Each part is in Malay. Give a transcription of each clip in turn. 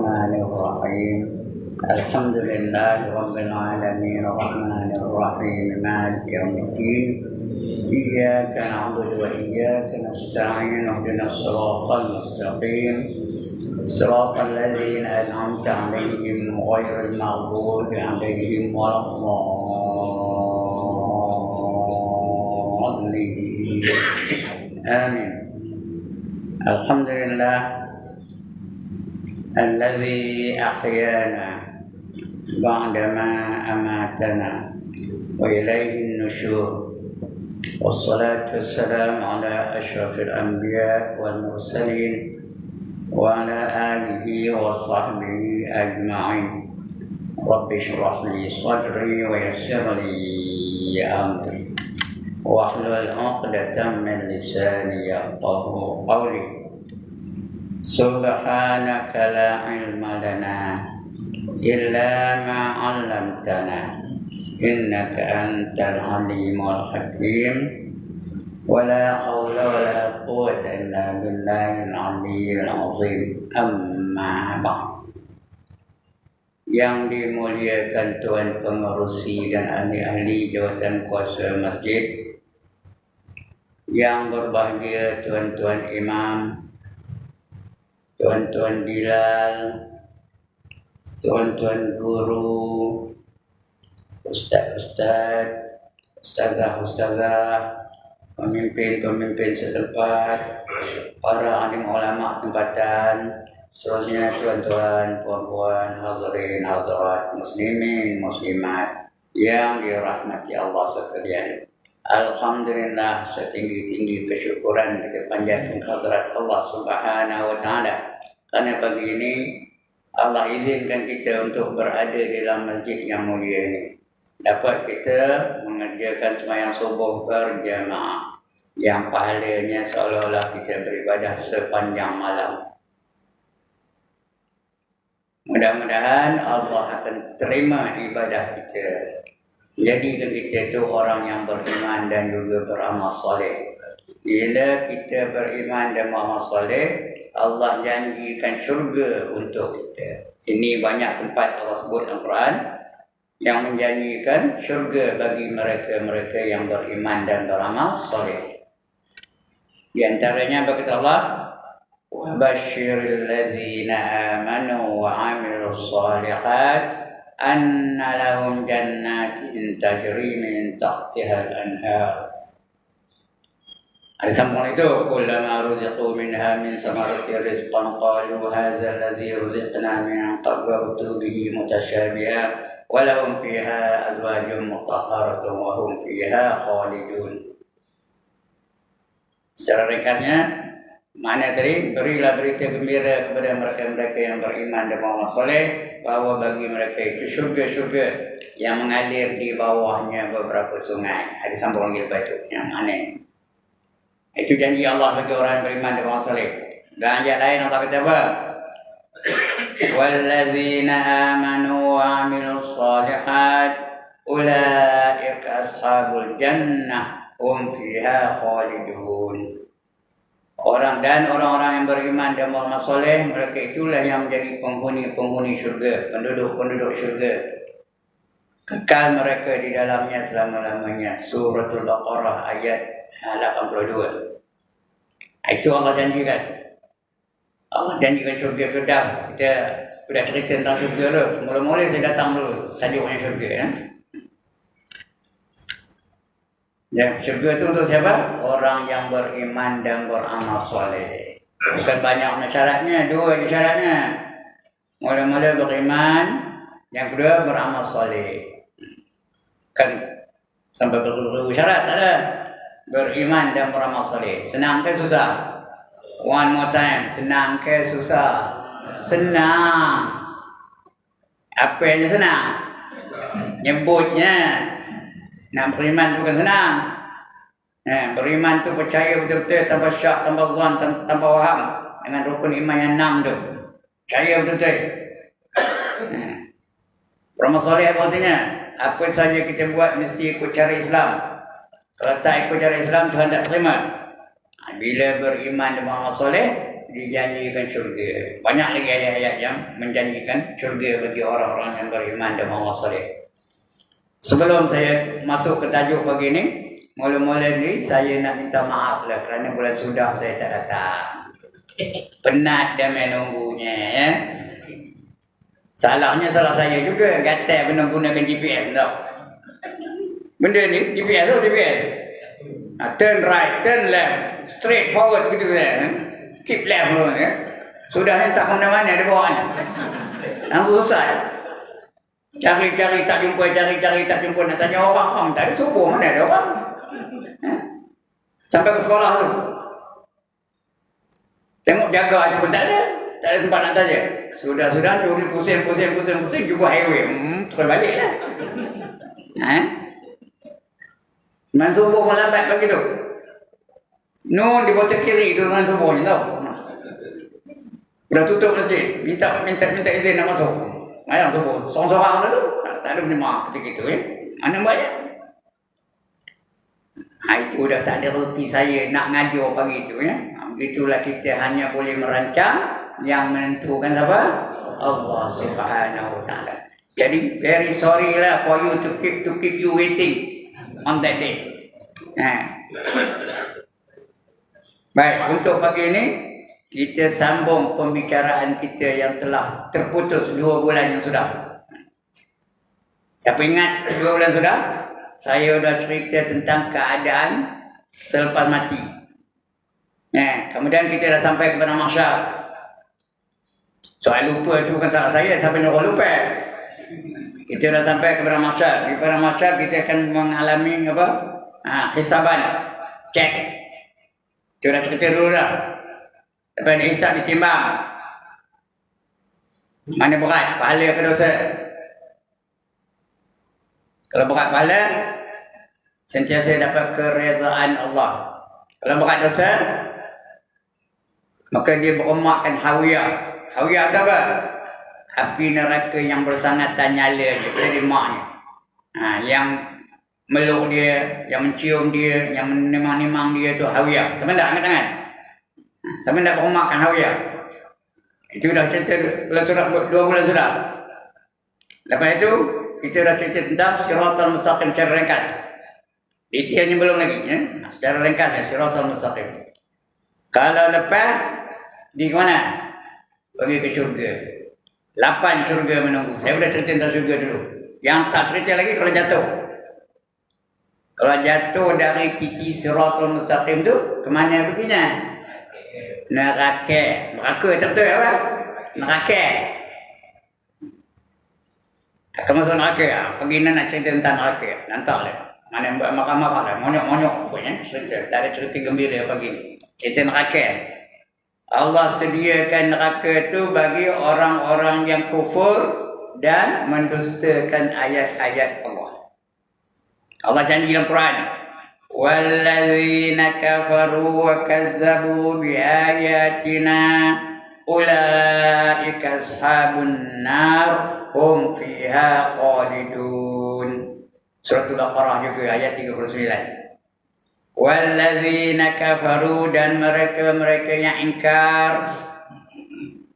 الرحمن الرحيم الحمد لله رب العالمين الرحمن الرحيم مالك يوم الدين إياك نعبد وإياك نستعين اهدنا الصراط المستقيم صراط الذين أنعمت عليهم غير المغضوب عليهم ولا الضالين آمين. الحمد لله الذي أحيانا بعدما أماتنا وإليه النشور، والصلاة والسلام على أشرف الأنبياء والمرسلين وعلى آله وصحبه أجمعين. رب اشرح لي صدري ويسر لي أمري واحلل عقدة من لساني يفقهوا قولي. سبحانك لا علم لنا إلا ما علمتنا إنك أنت العليم الحكيم، ولا حول ولا قوة إلا بالله العلي العظيم. أما بعد. Yang dimuliakan Tuan Pengerusi dan ahli-ahli jawatan kuasa masjid, yang berbahagia tuan-tuan imam, tuan-tuan Bilal, tuan-tuan guru, ustaz-ustaz, ustazah-ustazah, pemimpin-pemimpin setempat, para alim ulama tempatan, seterusnya tuan-tuan, puan-puan, hadirin, hadirat, muslimin, muslimat yang dirahmati Allah sekalian. Alhamdulillah, setinggi-tinggi kesyukuran kita panjatkan kehadirat Allah Subhanahu wa taala. Karena pagi ini Allah izinkan kita untuk berada di dalam masjid yang mulia ini. Dapat kita mengerjakan sembahyang subuh berjamaah yang pahalanya seolah-olah kita beribadah sepanjang malam. Mudah-mudahan Allah akan terima ibadah kita. Jadikan kita itu orang yang beriman dan juga beramal soleh. Bila kita beriman dan beramal soleh, Allah janjikan syurga untuk kita. Ini banyak tempat Allah sebut dalam Quran yang menjanjikan syurga bagi mereka-mereka yang beriman dan beramal soleh. Di antaranya berkata Allah, وَبَشِّرِ الَّذِينَ آمَنُوا وَعَمِلُوا الصَّالِحَاتِ أَنَّ لَهُمْ جَنَّاتٍ تَجْرِي مِنْ تَحْتِهَا الْأَنْهَارُ. Ada sambung itu, كُلَّمَا رُزِقُوا مِنْهَا مِنْ ثَمَرَةٍ رِزْقًا قَالُوا هَذَا الَّذِي رُزِقْنَا مِنْ قَبْلُ وَأْتُوا بِهِ مُتَشَابِهًا وَلَهُمْ فِيهَا أَزْوَاجٌ مُطَهَّرَةٌ وَهُمْ فِيهَا خَالِدُونَ. Secara ringkasnya, mana tadi? Berilah berita gembira kepada mereka-mereka yang beriman dan beramal soleh, bahawa bagi mereka itu syurga-syurga yang mengalir di bawahnya beberapa sungai. Ada sambung lagi lepas itu yang aneh. Itu janji Allah bagi orang yang beriman dan beramal soleh. Dan ayat lain Allah kata apa? وَالَّذِينَ آمَنُوا وَعَمِلُوا الصَّالِحَاتِ أُولَٰئِكَ أَصْحَابُ الْجَنَّةِ هُمْ فِيهَا خَالِدُونَ. Orang-orang yang beriman dan beramal soleh, mereka itulah yang menjadi penghuni-penghuni syurga, penduduk-penduduk syurga. Kekal mereka di dalamnya selama-lamanya. Suratul Baqarah ayat 82. Itu Allah janjikan. Allah janjikan syurga Firdaus. Kita sudah cerita tentang syurga dulu. Mula-mula saya datang dulu tajuknya syurga ya. Dan syurga itu untuk siapa? Orang yang beriman dan beramal soleh. Bukan banyak syaratnya, dua je syaratnya. Mula-mula beriman, yang kedua beramal soleh. Kan sampai berribu syarat, tak ada. Beriman dan beramal soleh. Senang ke susah? One more time, senang ke susah? Senang. Apa yang senang? Nyebutnya. Nak beriman bukan senang. Beriman tu percaya betul-betul tanpa syak, tanpa zon, tanpa waham. Dengan rukun iman yang 6 tu. Percaya betul-betul. Beramal soleh apa artinya? Apa saja kita buat mesti ikut cara Islam. Kalau tak ikut cara Islam, Tuhan tak terima. Bila beriman dan beramal soleh, dijanjikan syurga. Banyak lagi ayat-ayat yang menjanjikan syurga bagi orang-orang yang beriman dan beramal soleh. Sebelum saya masuk ke tajuk pagi ini, mula-mula ni saya nak minta maaf lah kerana bulan sudah saya tak datang. Penat dan menunggunya ya. Salahnya salah saya juga, gatal menggunakan GPS tau. Benda ni GPS tu GPS. Turn right, turn left, straight forward gitu kan. Keep left pun ya. Sudah entah ke mana-mana dia bawanya. Langsung selesai. Cari-cari tak jumpa, cari-cari tak jumpa, nak tanya orang tak ada subuh mana ada orang. Sampai ke sekolah tu. Tengok jaga tu pun tak ada tempat nak tanya. Sudah curi pusing, jumpa highway. Terus balik lah. Semangat subuh pun lambat pagi tu. Nun di bawah kiri tu semangat subuh ni tau. Dah tutup masjid. Minta izin nak masuk. Mayang subuh. Sorang-sorang tu. Tak ada menerima ketika itu ya. Mana bayar? Itu dah tak ada reti saya nak ngajar pagi tu ya. Itulah kita hanya boleh merancang, yang menentukan apa? Allah Subhanahu Wa Taala. Jadi very sorry lah for you to keep you waiting on that day. Baik, untuk pagi ini kita sambung pembicaraan kita yang telah terputus 2 bulan yang sudah. Siapa ingat 2 bulan sudah? Saya sudah cerita tentang keadaan selepas mati. Kemudian kita dah sampai kepada mahsyar. Soal lupa itu bukan salah saya, sampai nak lupa. Kita dah sampai kepada mahsyar. Di pada mahsyar kita akan mengalami apa? Hisaban, cek. Kita dah cerita dulu dah. Lepas ni hisab ditimbang. Mana berat, pahala ke dosa? Kalau berat pahala, sentiasa dapat keredaan Allah. Kalau berat dosa, maka dia beremakkan hawiyah. Hawiyah tu apa? Api neraka yang bersangatan nyala dia, dia maknya. Yang meluk dia, yang mencium dia, yang menimang-nimang dia tu hawiyah. Sama tak angkat tangan? Sama tak beremakkan hawiyah? Itu dah cerita 2 bulan sudah. Lepas itu, kita dah cerita tentang Siratal Mustaqim secara ringkas. Detailnya belum lagi ya. Secara ringkas ya, Siratal Mustaqim. Kalau lepas di mana? Pergi ke syurga. 8 syurga menunggu. Saya sudah cerita tentang syurga dulu. Yang tak cerita lagi kalau jatuh. Kalau jatuh dari titi Siratal Mustaqim tu, ke mana perginya? Neraka. Neraka betul apa? Neraka. Kamu masuk neraka. Pergi nak cerita tentang neraka. Nanti lah. Mana yang buat marah-marah lah. Monyok-monyok pokoknya. Cerita. Tak ada cerita gembira pagi ni. Cerita neraka. Allah sediakan neraka itu bagi orang-orang yang kufur dan mendustakan ayat-ayat Allah. Allah janji dalam Quran, "Walladzina kafaru wa kazzabu biayatina ulaika ashabun nar hum fiha khalidun." Surah Al-Baqarah juga ayat 39. Walladzina kafaru, dan mereka-mereka yang ingkar,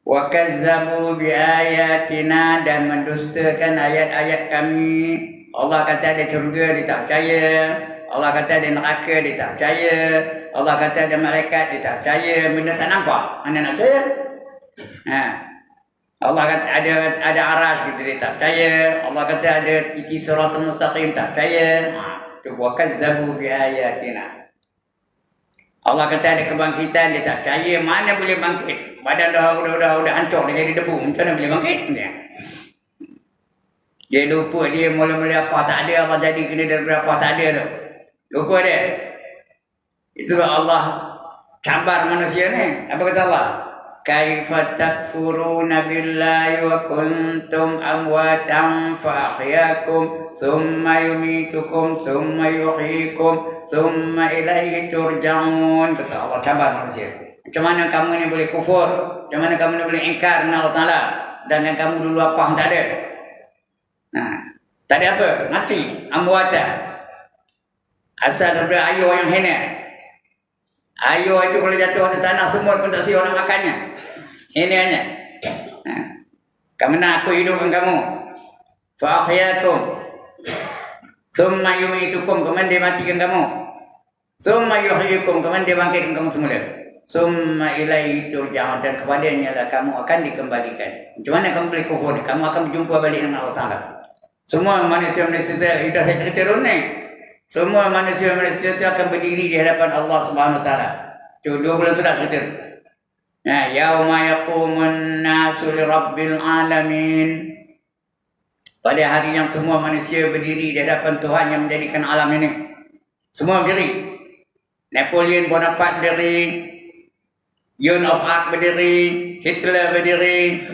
wa kazzabu biayatina, dan mendustakan ayat-ayat kami. Allah kata ada syurga, dia tak percaya. Allah kata ada neraka, dia tak percaya. Allah kata ada malaikat, dia tak percaya. Benda tak nampak, mana nak percaya? Allah kata ada aras, dia tak percaya. Allah kata ada titi Siratal Mustaqim, tak percaya. Wa kazzabu biayatina. Allah kata ada kebangkitan, dia tak percaya. Mana boleh bangkit? Badan dah hancur, dia jadi debu. Macam mana boleh bangkit? Dia lupa dia mula-mula apa tak ada, Allah jadi kena daripada apa tak ada tu. Lupa dia. Itu Allah cabar manusia ni. Apa kata Allah? Kaifa takfuruna billahi wa kuntum amwatan fa ahyakum thumma yumitukum thumma yuhyikum thumma ilaihi turja'un. Kata Allah cabar manusia. Macam mana kamu ni boleh kufur? Macam mana kamu ni boleh ingkar dengan Allah Ta'ala? Sedangkan kamu dulu apa tak ada? Tak ada apa? Mati. Amwatan. Asal daripada ayuh yang hina. Ayo itu kalau jatuh di tanah semua pun tak siapa nak makannya. Ini hanya. Karena aku hidupkan kamu. Fa akhyakum. Summa yumitukum, kemudian dia matikan kamu. Summa yuhyikum, kemudian dia bangkitkan kamu semula. Summa ilaihi turja'un, dan kepadanya lah kamu akan dikembalikan. Macam mana kamu boleh kufur? Kamu akan berjumpa balik dengan Allah Ta'ala. Semua manusia-manusia itu saya cerita ni. Semua manusia-manusia itu akan berdiri di hadapan Allah Subhanahu Wa Ta'ala. Itu 2 bulan sudah cerita. Nah, yauma yaqumun nasu li rabbil alamin. Pada hari yang semua manusia berdiri di hadapan Tuhan yang menjadikan alam ini. Semua berdiri. Napoleon Bonaparte berdiri. Joan of Arc berdiri. Hitler berdiri.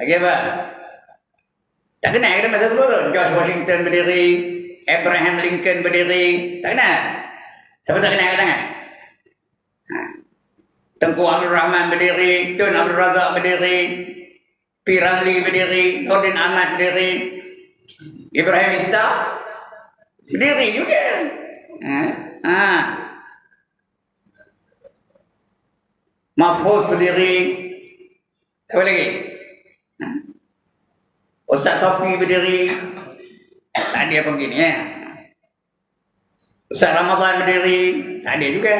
Lagi apa? Tak kenal kita masa dulu. George Washington berdiri. Abraham Lincoln berdiri. Tak kenal? Siapa tak kenal kat tangan? Tengku Abdul Rahman berdiri. Tun Abdul Razak berdiri. P. Ramli berdiri, Nordin Ahmad berdiri, Ibrahim Ista berdiri juga. Mahfuz berdiri. Apa lagi? Ustaz Sofi berdiri. Tak ada apa begini ya. Ustaz Ramadan berdiri. Tak ada juga.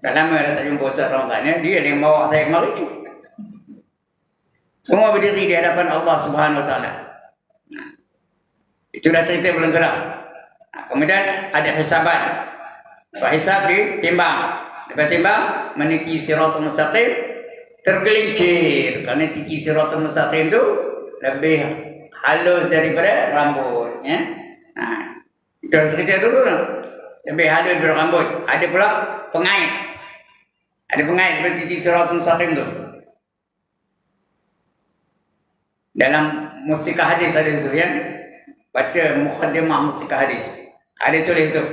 Dah lama dah tak jumpa Ustaz Ramadan ya. Dia yang bawa saya kemari ni. Semua berdiri di hadapan Allah Subhanahu Wa Taala. Itu dah cerita belum sudah. Kemudian ada hisaban. Hisab ditimbang. Lepas timbang, meniti siratul mustaqim, tergelincir. Kerana titi siratul mustaqim itu lebih halus daripada rambut. Ya? Itu dah cerita dulu. Lebih halus daripada rambut. Ada pula pengait. Ada pengait pada titi siratul mustaqim itu. Dalam musikah hadis ada itu ya. Baca muqaddimah musikah hadis. Ada tulis itu.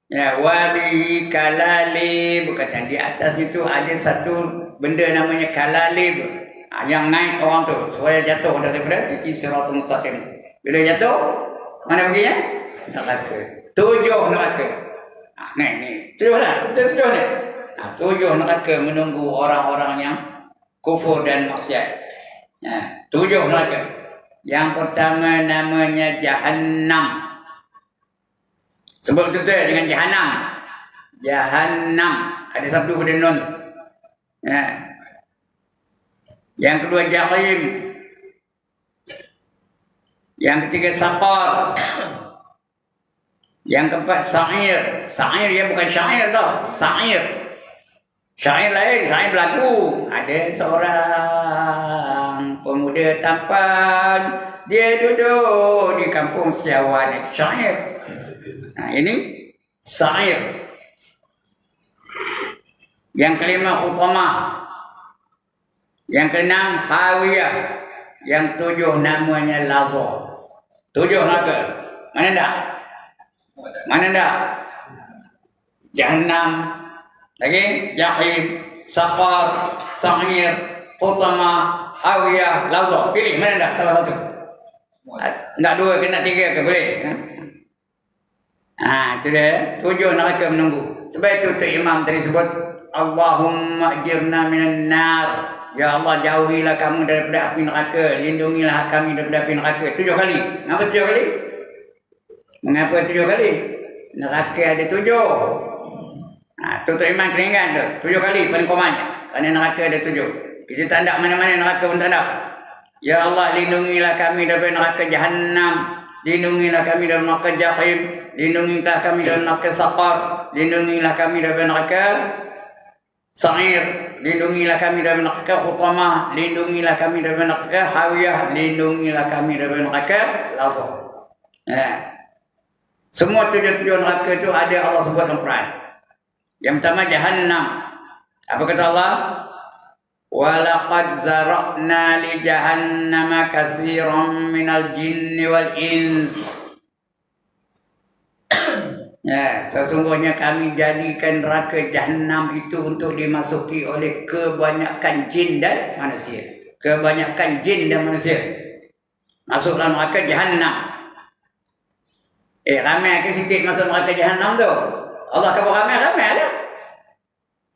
Ya, wa bihi kalalib, kata di atas itu ada satu benda namanya kalalib. Yang naik orang tu supaya jatuh daripada titi siratul mustaqim. Bila jatuh, mana pergi ya? Neraka. 7 neraka. Ni. 7 lah. Betul ni. 7 neraka menunggu orang-orang yang kufur dan maksiat. 7 neraka. Yang pertama namanya Jahannam. Sebab tu dengan Jahannam. Jahannam. Ada sabdu pada nun. Yang kedua Jahim. Yang ketiga Saqar. Yang keempat Sa'ir. Sa'ir dia bukan syair tau. Sa'ir. Syair lain, syair berlagu. Ada seorang pemuda tampan, dia duduk di kampung Siawan. Itu syair. Ini syair. Yang kelima Khutamah. Yang keenam Hawiyah. Yang 7 namanya Lazar. 7 neraka. Mana dah? Mana dah? Jahannam. Lagi Jahim, Saqar, Sa'ir, Khutamah, Hawiyah, Lazar. Pilih mana dah salah satu. Nak 2 ke nak 3 ke boleh? Itu dia. 7 neraka menunggu. Sebab itu Imam tadi sebut Allahumma ajirna minan nar. Ya Allah, jauhilah kami daripada api neraka. Lindungilah kami daripada api neraka. 7 kali. Kenapa 7 kali? Mengapa 7 kali? Neraka ada 7. Tu Imam kena ingat tu. 7 kali paling komanya. Kerana neraka ada 7. Kita tak ada mana-mana neraka pun tak ada. Ya Allah, lindungilah kami daripada neraka Jahannam. Lindungilah kami dari neraka Jahim. Lindungilah kami dari neraka Saqar. Lindungilah kami dari neraka Sa'ir. Lindungilah kami dari neraka Khutamah. Lindungilah kami dari neraka Hawiyah. Lindungilah kami dari neraka Lazar. Semua 7 neraka itu ada Allah sebut dalam Quran. Yang pertama Jahannam. Apa kata Allah? Walaqad zara'na li jahannama katsiran minal jinni wal ins. Sesungguhnya kami jadikan neraka Jahannam itu untuk dimasuki oleh kebanyakan jin dan manusia. Kebanyakan jin dan manusia. Masuk dalam neraka Jahannam. Ramai ke sikit masuk neraka Jahannam tu? Allah kata ramai lah.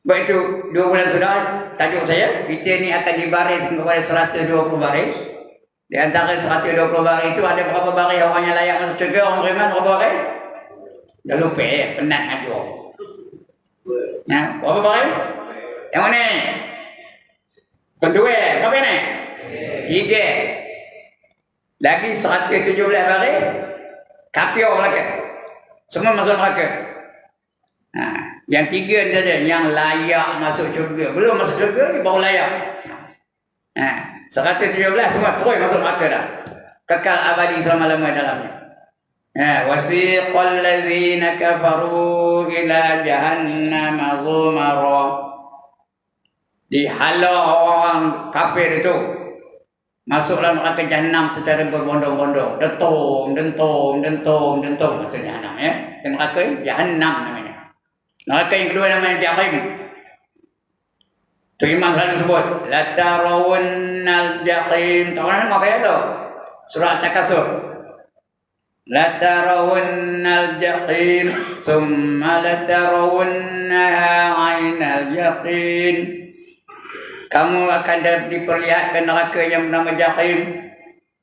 Sebab itu 2 bulan sudah tajuk saya, kita ni akan dibaris kepada 120 baris. Di antara 120 baris itu ada berapa baris orang yang layak masuk syurga, orang beriman berapa baris? Dah lupa penat ngajar. Ya, berapa baris? Yang mana? Kedua, berapa ni? 3. Lagi 117 baris kafir belaka. Semua masuk neraka. Yang 3 ni saja yang layak masuk syurga. Belum masuk syurga ni baru layak. 117 semua terus masuk neraka dah. Kekal abadi selama-lama dalamnya. Wasiqal ladzina kafaru ila jahannam zumara. Dihalau orang kafir itu masuk dalam neraka jahanam secara berbondong-bondong. Dentung masuk jahanam ya. Neraka jahanam namanya. Neraka yang kedua namanya jahim. Tu Imam selalu sebut la tarawunnal jahim. Tak pernah dengar ayat tu? Surah At-Takasur. La tarawunnal jahim summa la tarawunnaha 'ainal yaqin. Kamu akan diperlihatkan neraka yang bernama jahim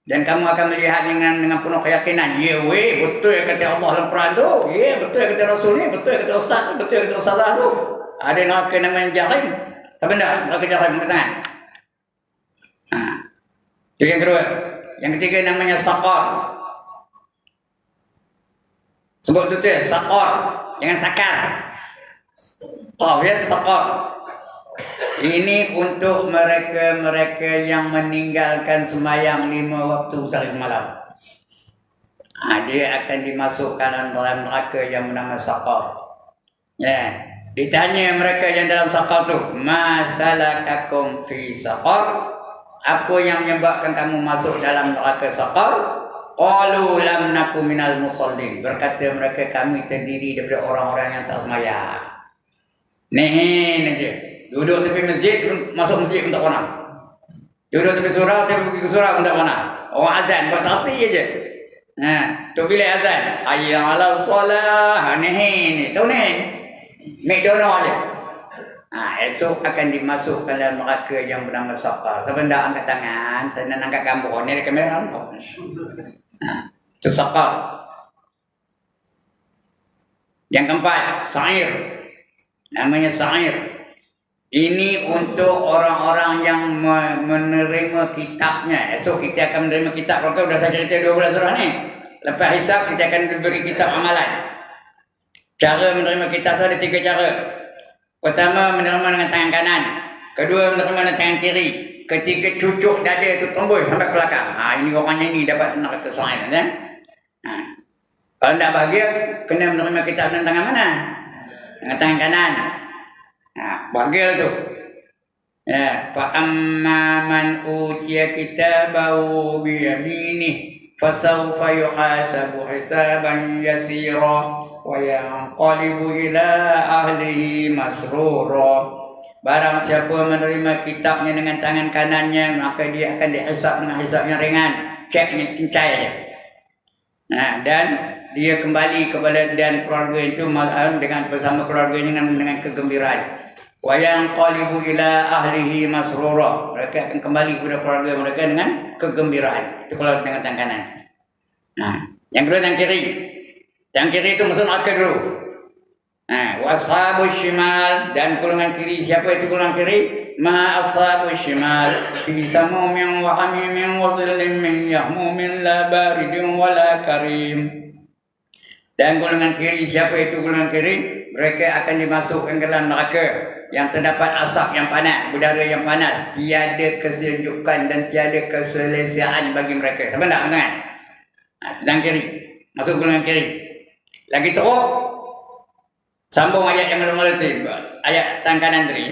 dan kamu akan melihat dengan penuh keyakinan. Ya weh, betul yang kata Allah dalam Quran tu. Ya, betul yang kata Rasul ni, betul yang kata Ustaz tu, betul yang kata Ustazah tu. Ada neraka namanya jahim. Siapa nak neraka jahim kat tangan? Itu yang kedua. Yang ketiga namanya saqar. Sebut tu ya, saqar. Jangan sakar. Tahu ya, saqar. Ini untuk mereka-mereka yang meninggalkan sembahyang 5 waktu sehari semalam. Dia akan dimasukkan dalam neraka yang bernama saqar. Ya, ditanya mereka yang dalam saqar tu, masalakakum fi saqar? Apa yang menyebabkan kamu masuk dalam neraka saqar? Qalu lam naku minal musallin. Berkata mereka, kami terdiri daripada orang-orang yang tak sembahyang. Nih aja. Duduk tepi masjid, masuk masjid pun tak pernah. Duduk tepi surau, pergi ke surau pun tak pernah. Orang azan buat tapi aja. Tu bila azan, hayya 'alal solah, ni. Tahu ni? McDonald aja. Esok akan dimasukkan dalam neraka yang bernama saqar. Siapa nak angkat tangan, saya nak angkat gambar ni ada kamera tau. Itu saqar. Yang keempat, sa'ir. Namanya sa'ir. Ini untuk orang-orang yang menerima kitabnya. Esok kita akan menerima kitab. Kalau dah saya cerita 12 surah ni. Lepas hisab kita akan diberi kitab amalan. Cara menerima kitab tu ada 3 cara. Pertama, menerima dengan tangan kanan. Kedua, menerima dengan tangan kiri. Ketiga, cucuk dada tu tembus sampai ke belakang. Ini orangnya ni dapat neraka sa'ir kan? Kalau tak bahagia, kena menerima kitab dengan tangan mana? Dengan tangan kanan. Bahagia tu. Ya, fa amma man utiya kitabahu bi yaminih fasawfa yuhasabu hisaban yasira wa yanqalibu ila ahlihi masrura. Barang siapa menerima kitabnya dengan tangan kanannya, maka dia akan dihisab dengan hisab yang ringan, ceknya cincai aja. Dan dia kembali kepada dan keluarga itu dengan bersama keluarganya dengan kegembiraan. Wa yanqalibu ila ahlihi masrura. Mereka akan kembali kepada keluarga mereka dengan kegembiraan. Itu kalau dengan tangan kanan. Yang kedua tangan kiri. Tangan kiri itu masuk neraka dulu. Wa ashabus shimal, dan golongan kiri. Siapa itu golongan kiri? Ma ashabus shimal fi samumin wa hamimin wa dhillin min yahmumin la baridin wa la karim. Dan golongan kiri, siapa itu golongan kiri? Mereka akan dimasukkan ke dalam neraka yang terdapat asap yang panas, udara yang panas, tiada kesejukan dan tiada keselesaan bagi mereka. Siapa nak dengar? Tangan kiri, masuk golongan kiri. Lagi teruk, sambung ayat yang mula-mula tadi, ayat tangan kanan tadi.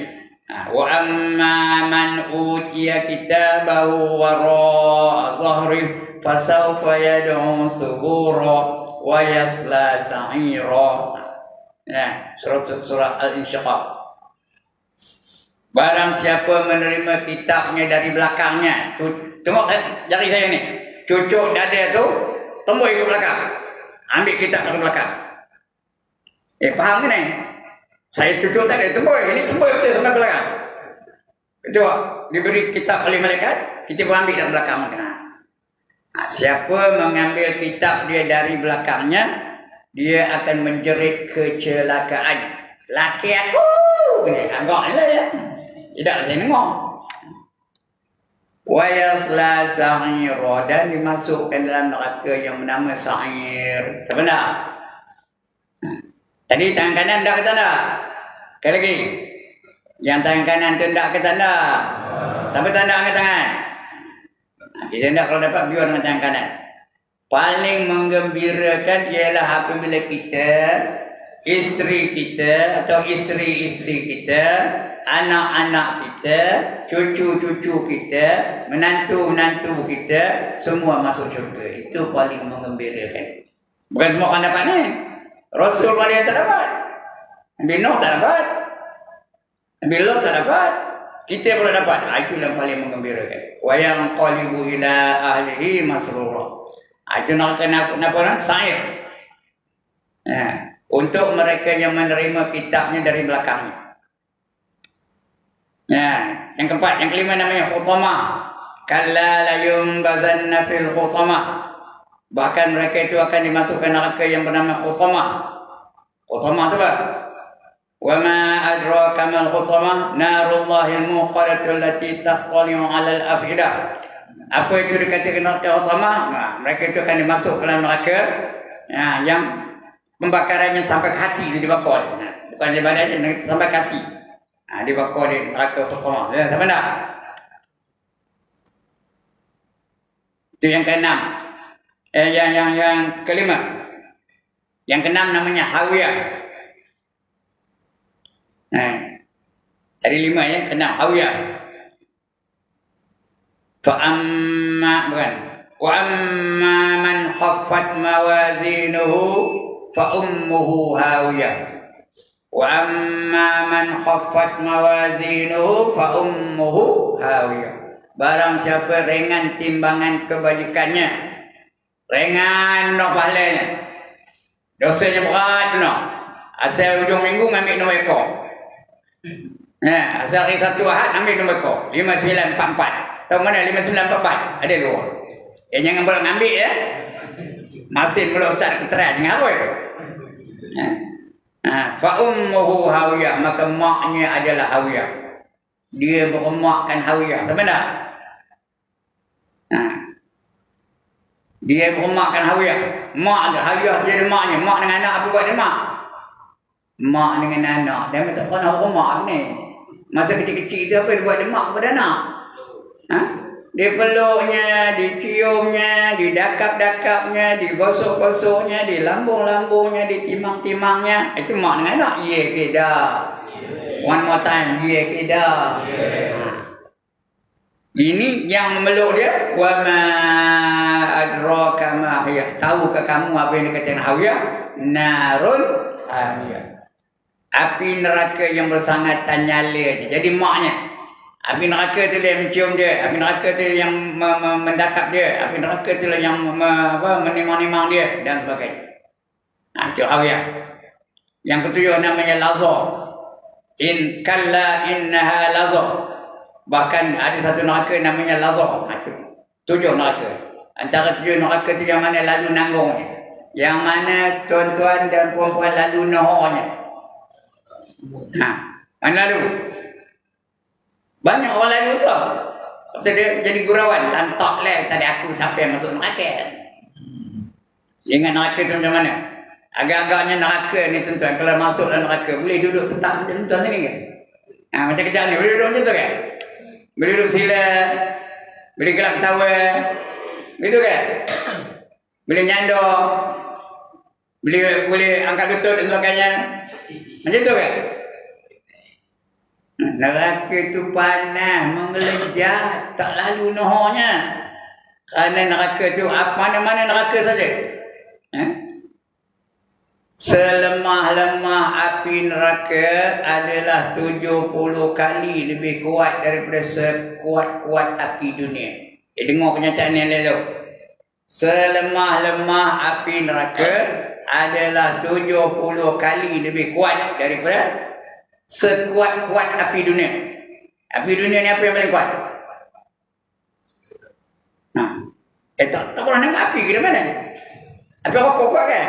Wa amma man utiya kitabahu wara'a dhahrihi fasawfa yad'u subura wa yasla sa'ira. Surah Al-Insyiqaq. Barang siapa menerima kitabnya dari belakangnya, tengok jari saya ni, cucuk dada tu tembus ke belakang, ambil kitab dari belakang. Faham ke ni? Saya cucuk tak ada tembus. Ini tembus betul sampai belakang. Betul. Diberi kitab oleh malaikat, kita pun ambil dari belakang. Siapa mengambil kitab dia dari belakangnya, dia akan menjerit kecelakaan. Laki aku! Agaklah ya. Tidak saya dengar. Wa yasla sa'ira, dan dimasukkan dalam neraka yang bernama sa'ir. Sebenar. Tadi tangan kanan dah ke tanda? Sekali lagi. Yang tangan kanan tu tak ke tanda? Sampai tanda angkat tangan. Kita tak kalau dapat biar dengan tangan kanan. Paling menggembirakan ialah apabila kita, isteri kita atau isteri-isteri kita, anak-anak kita, cucu-cucu kita, menantu-menantu kita, semua masuk syurga. Itu paling menggembirakan. Bukan semua akan dapat ni. Rasul Maria tak dapat. Nabi Nuh tak dapat. Nabi Lot tak dapat. Kita pula dapat. Itu yang paling menggembirakan. Wa yanqalibu ila ahlihi masrura. Itu nak kenapa orang sa'ir. Untuk mereka yang menerima kitabnya dari belakangnya. Yang keempat, yang kelima namanya khutamah. Kalla la yumbazanna fil khutamah. Bahkan mereka itu akan dimasukkan neraka yang bernama khutamah. Khutamah tu apa? Wa ma adraka mal khutamah, narullahil muqaddatul lati tattali'u 'alal afidah. Apa itu dikatakan neraka khutamah? Mereka itu akan dimasuk ke dalam neraka yang pembakarannya sampai ke hati dia dibakar. Bukan di badan saja, sampai ke hati. Dibakar di neraka khutamah. Sama tak? Itu yang keenam. Yang kelima. Yang keenam namanya hawiyah. Tadi lima ya, keenam hawiyah. Wa amma man khaffat mawazinuhu fa ummuhu hawiyah. Wa amma man khaffat mawazinuhu fa ummuhu hawiyah. Barang siapa ringan timbangan kebajikannya, ringan nak pahalanya, dosanya berat tu nak. Asal hujung minggu ambil nombor ekor. Asal hari Sabtu Ahad ambil nombor ekor 5944. Tahu mana 5944? Ada dua. Jangan boleh ambil ya. Masin mula ustaz keteran jangan apa. Fa ummuhu hawiyah, maka maknya adalah hawiyah. Dia bermakkan hawiyah. Sama tak? Dia bermakkan hawiyah. Mak ada hawiyah dia ada maknya. Mak dengan anak apa buat dia mak? Mak dengan anak. Dia tak pernah bermak ni. Masa kecil-kecil tu apa dia buat dia mak kepada anak? Dia peluknya, diciumnya, didakap-dakapnya, digosok-gosoknya, dilambung-lambungnya, ditimang-timangnya. Itu mak dengan anak. Ya ke dah? One more time. Ya ke dah? Ini yang memeluk dia. Wa ma adraka ma hiya. Tahukah kamu apa yang dikatakan hawiyah? Narul hamiyah. Api neraka yang bersangatan nyala. Jadi maknya api neraka tu yang mencium dia, api neraka tu yang mendakap dia, api neraka tu yang menimang-nimang dia dan sebagainya. Itu hawiyah. Yang ketujuh namanya lazah. In kalla innaha lazah. Bahkan ada satu neraka namanya lazah. Tujuh neraka. Antara tujuh neraka itu yang mana lalu nanggungnya. Yang mana tuan-tuan dan perempuan lalu nohornya. Mana lalu? Banyak orang lalu tu. Dia jadi gurauan. Lantak lah tadi aku sampai masuk neraka. Ingat neraka tu macam mana? Agak-agaknya neraka ni tuan-tuan. Kalau masuk dalam neraka boleh duduk tetap macam tuan ni ke? Macam kerjaan ni boleh duduk macam tu kan? Boleh duduk sila, boleh gelap ketawa, begitu kan? Boleh nyandor, boleh angkat lutut dan sebagainya. Macam tu kan? Neraka itu panas, mengelejat, tak lalu nohornya. Kerana neraka itu, mana-mana neraka saja. Selemah-lemah api neraka adalah 70 kali lebih kuat daripada sekuat-kuat api dunia. Dengar kenyataan yang lalu. Selemah-lemah api neraka adalah 70 kali lebih kuat daripada sekuat-kuat api dunia. Api dunia ni apa yang paling kuat? Tak pernah nampak api ke mana? Api rokok kuat kan?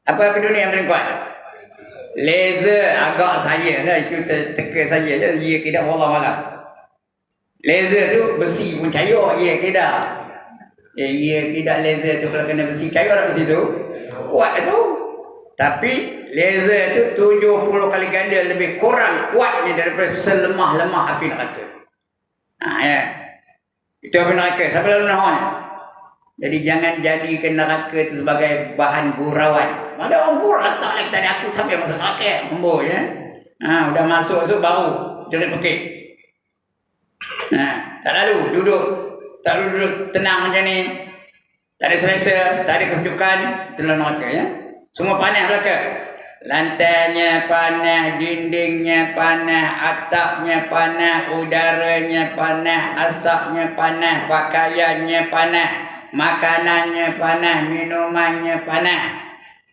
Apa api dunia yang paling kuat? Laser agak saya lah, itu teka saja lah, ia tidak wallah malam. Laser tu besi pun cair, ia tidak. Ia tidak laser tu kalau kena besi cair lah besi tu. Kuat tu. Tapi laser tu 70 kali ganda lebih kurang kuatnya daripada selemah-lemah api neraka. Ya. Itu api neraka. Siapa lalu nahon? Jadi jangan jadikan neraka itu sebagai bahan gurauan. Ada orang pun letak lagi tadi aku sampai masuk neraka. Kembur ya. Udah masuk baru jerit pekik. Tak lalu duduk. Tak lalu duduk tenang macam ni. Tak ada selesa, tak ada kesejukan. Itulah neraka ya. Semua panas neraka. Lantainya panas, dindingnya panas, atapnya panas, udaranya panas, asapnya panas, pakaiannya panas, makanannya panas, minumannya panas.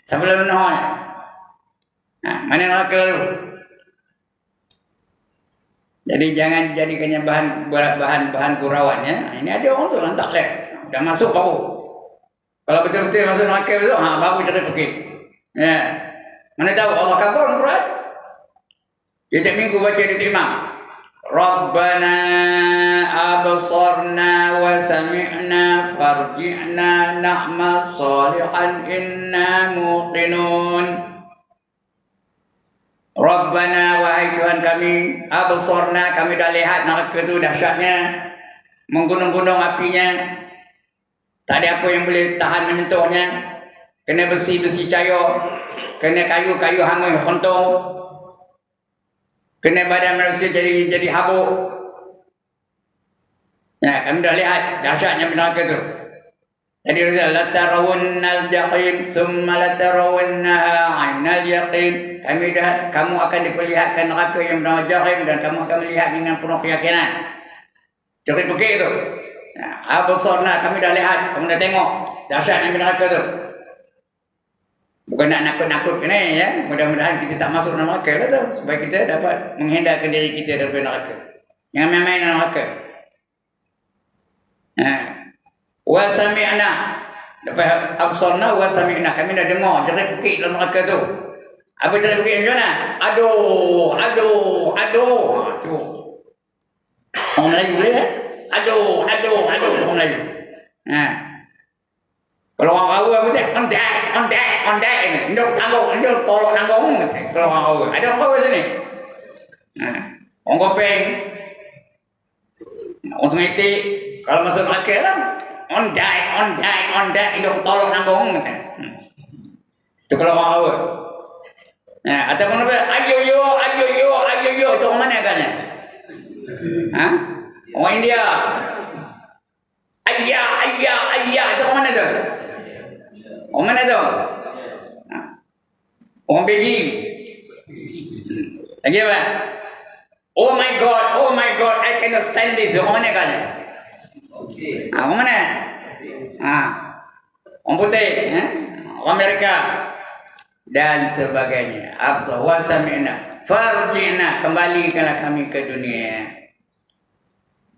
Sebelum nahon. Mana neraka lalu? Jadi jangan dijadikannya bahan gurauan ya. Ini ada orang tu lantak leh. Dah masuk baru. Kalau betul-betul masuk neraka tu, baru cerit pergi. Ya. Mana tahu Allah kabar Quran. Setiap minggu baca di imam. Rabbana absarna wa sami'na farji'na na'mal salihan inna muqinun. Rabbana wahai Tuhan kami, absarna kami dah lihat neraka itu dahsyatnya, menggunung-gunung apinya. Tak ada apa yang boleh tahan menyentuhnya. Kena besi-besi cair, kena kayu-kayu hangus kontung, kena badan manusia jadi habuk. Ya, kami dah lihat dahsyatnya neraka itu. Tadi Rasul latarawunnal jahim summa latarawunnaha 'ainal yaqin. Kamu akan diperlihatkan neraka yang bernama jahim dan kamu akan melihat dengan penuh keyakinan. Cerit pekik itu. Absarna kami dah lihat, kamu dah tengok dahsyatnya neraka itu. Bukan nak nakut-nakut ni ya. Mudah-mudahan kita tak masuk neraka lah tu, supaya kita dapat menghindarkan diri kita daripada neraka. Jangan main-main neraka. Wa sami'na. Lepas absarna wa sami'na, kami dah dengar jerit pekik dalam neraka tu. Apa jerit pekik macam mana? Aduh. Tu. Orang Melayu boleh ya? Aduh orang Melayu. Kalau orang Rawa apa dia? Ondek ini. Induk tolong nanggung. Kalau orang Rawa. Ada orang Rawa sini. Orang Kopeng. Orang Sungai Tik. Kalau masuk neraka lah. Ondek. Induk tolong nanggung. Itu kalau orang Rawa. Ataupun apa? Ayo yo. Itu orang mana agaknya? Orang India. Ayah. Itu orang mana tu? Orang mana tu? Orang Beijing. Lagi apa? Oh my God, I cannot stand this. Orang mana kan? Orang mana? Orang putih, orang Amerika dan sebagainya. Absar wa sami'na farji'na, kembalikanlah kami ke dunia.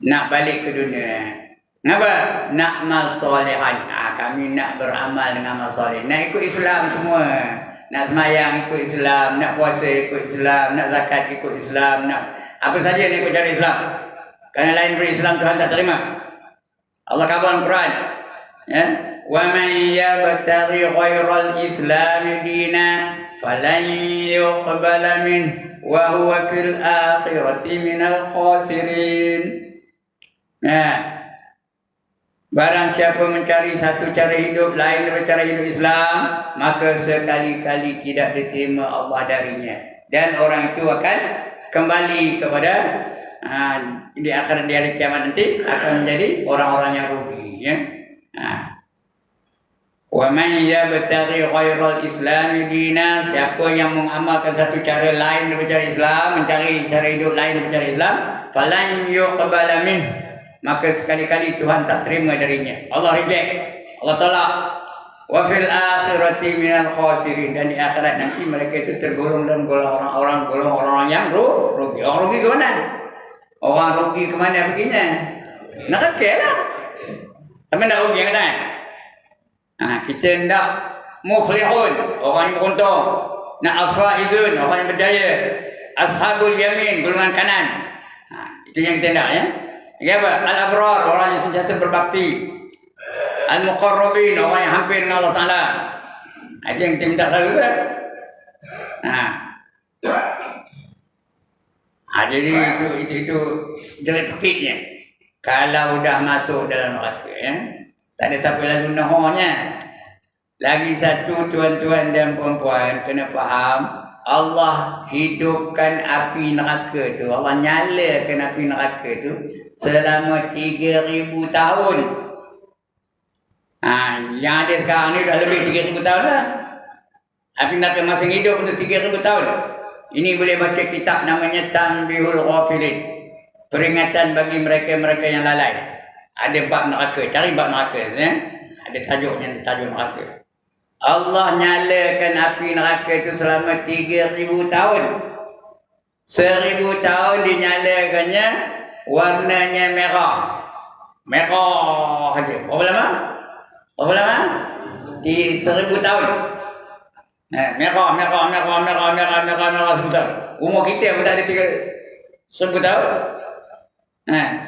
Nak balik ke dunia. Kenapa? Na'mal solehan. Kami nak beramal dengan amal soleh. Nak ikut Islam semua. Nak semayang ikut Islam. Nak puasa ikut Islam. Nak zakat ikut Islam. Nak apa saja nak ikut cara Islam. Kerana lain daripada Islam Tuhan tak terima. Allah kabar Al-Quran. Ya? Wa man yabtaghi ghairal Islam dina falan yuqbala min wa huwa fil akhirati minal khasirin. Barang siapa mencari satu cara hidup lain daripada cara hidup Islam, maka sekali-kali tidak diterima Allah darinya. Dan orang itu akan kembali kepada di akhirat di hari kiamat nanti akan menjadi orang-orang yang rugi. Ya? Wa man yabtaghi ghairal Islam dina, siapa yang mengamalkan satu cara lain daripada cara Islam, mencari cara hidup lain daripada cara Islam, falan yuqbala min, maka sekali-kali Tuhan tak terima darinya. Allah reject, Allah tolak. Wa fil akhirati minal khasirin, dan di akhirat nanti mereka itu tergolong dalam golongan orang yang rugi. Orang rugi ke mana? Orang rugi ke mana begini? Neraka lah. Tapi nak rugi yang mana? Kita nak muflihun, orang yang beruntung. Nak al-faizun, orang yang berjaya. Ashabul yamin, golongan kanan. Itu yang kita nak ya. Apa? Al-abrar, orang yang sentiasa berbakti. Al-muqarrabin, orang yang hampir dengan Allah Ta'ala. Itu yang kita minta selalu kan? Jadi itu jelek pekitnya. Kalau dah masuk dalam neraka ya, tak ada siapa lalu nahonya. Lagi satu tuan-tuan dan puan-puan kena faham, Allah hidupkan api neraka tu, Allah nyalakan api neraka tu selama 3,000 tahun. Yang ada sekarang ni dah lebih 3,000 tahun lah. Api neraka masih hidup untuk 3,000 tahun. Ini boleh baca kitab namanya Tanbihul Ghafilin, peringatan bagi mereka-mereka yang lalai. Ada bab neraka, cari bab neraka ya. Ada tajuknya, tajuk neraka. Allah nyalakan api neraka itu selama 3,000 tahun. 1,000 tahun dinyalakannya, warnanya merah. Merah saja. Berapa lama? Berapa lama? 1,000 tahun. Merah 10 tahun. Umur kita pun tak ada 1,000 tahun.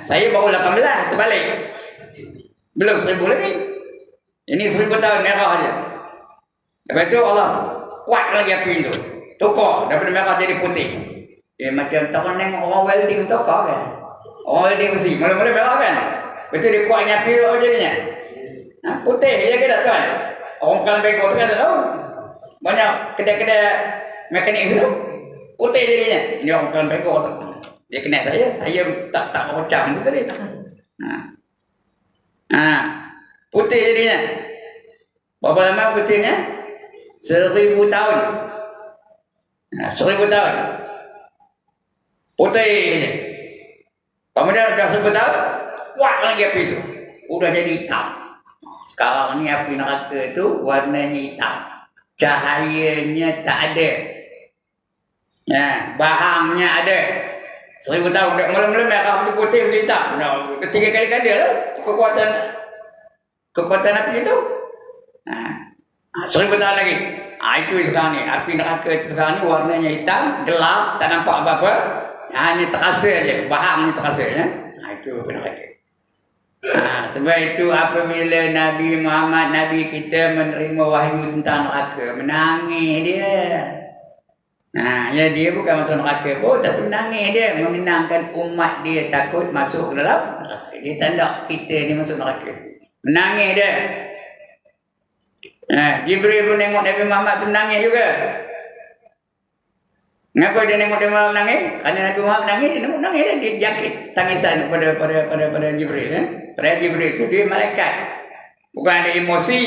Saya baru 18 terbalik. Belum 1,000 lagi. Ini 1,000 tahun merah saja. Lepas tu Allah kuat lagi api itu. Tukar daripada merah jadi putih. Macam tak tengok orang welding tukar kan. Orang welding mesti mula-mula merah kan. Betul dia kuatnya api jadinya. Putih je ke tak tuan? Orang kan bego tu kan tak tahu. Banyak kedai-kedai mekanik tu putih jadinya. Ini orang kan bego tu. Dia kenal saya tak macam tu tadi. Putih jadinya. Berapa lama putihnya? 1,000 tahun. 1,000 tahun. Putih je. Kemudian dah 1,000 tahun, kuat lagi api itu. Udah jadi hitam. Sekarang ni api neraka itu warnanya hitam. Cahayanya tak ada. Bahangnya ada. 1,000 tahun. Mula-mula merah putih hitam. Ketiga kali ada lah kekuatan api itu. 1,000 tahun lagi. Itu sekarang ni. Api neraka itu sekarang ni warnanya hitam, gelap, tak nampak apa-apa. Hanya terasa aja, bahangnya terasa ya. Itu neraka. Sebab itu apabila Nabi Muhammad, Nabi kita menerima wahyu tentang neraka, menangis dia. Ya dia bukan masuk neraka pun, tapi menangis dia, mengenangkan umat dia takut masuk ke dalam neraka. Dia tanda kita ni masuk neraka. Menangis dia. Jibril pun tengok Nabi Muhammad tu menangis juga. Kenapa dia tengok Nabi Muhammad menangis? Kerana Nabi Muhammad menangis, dia menangis dia jangkit tangisan pada Jibril. Pada Jibril itu dia malaikat. Bukan ada emosi,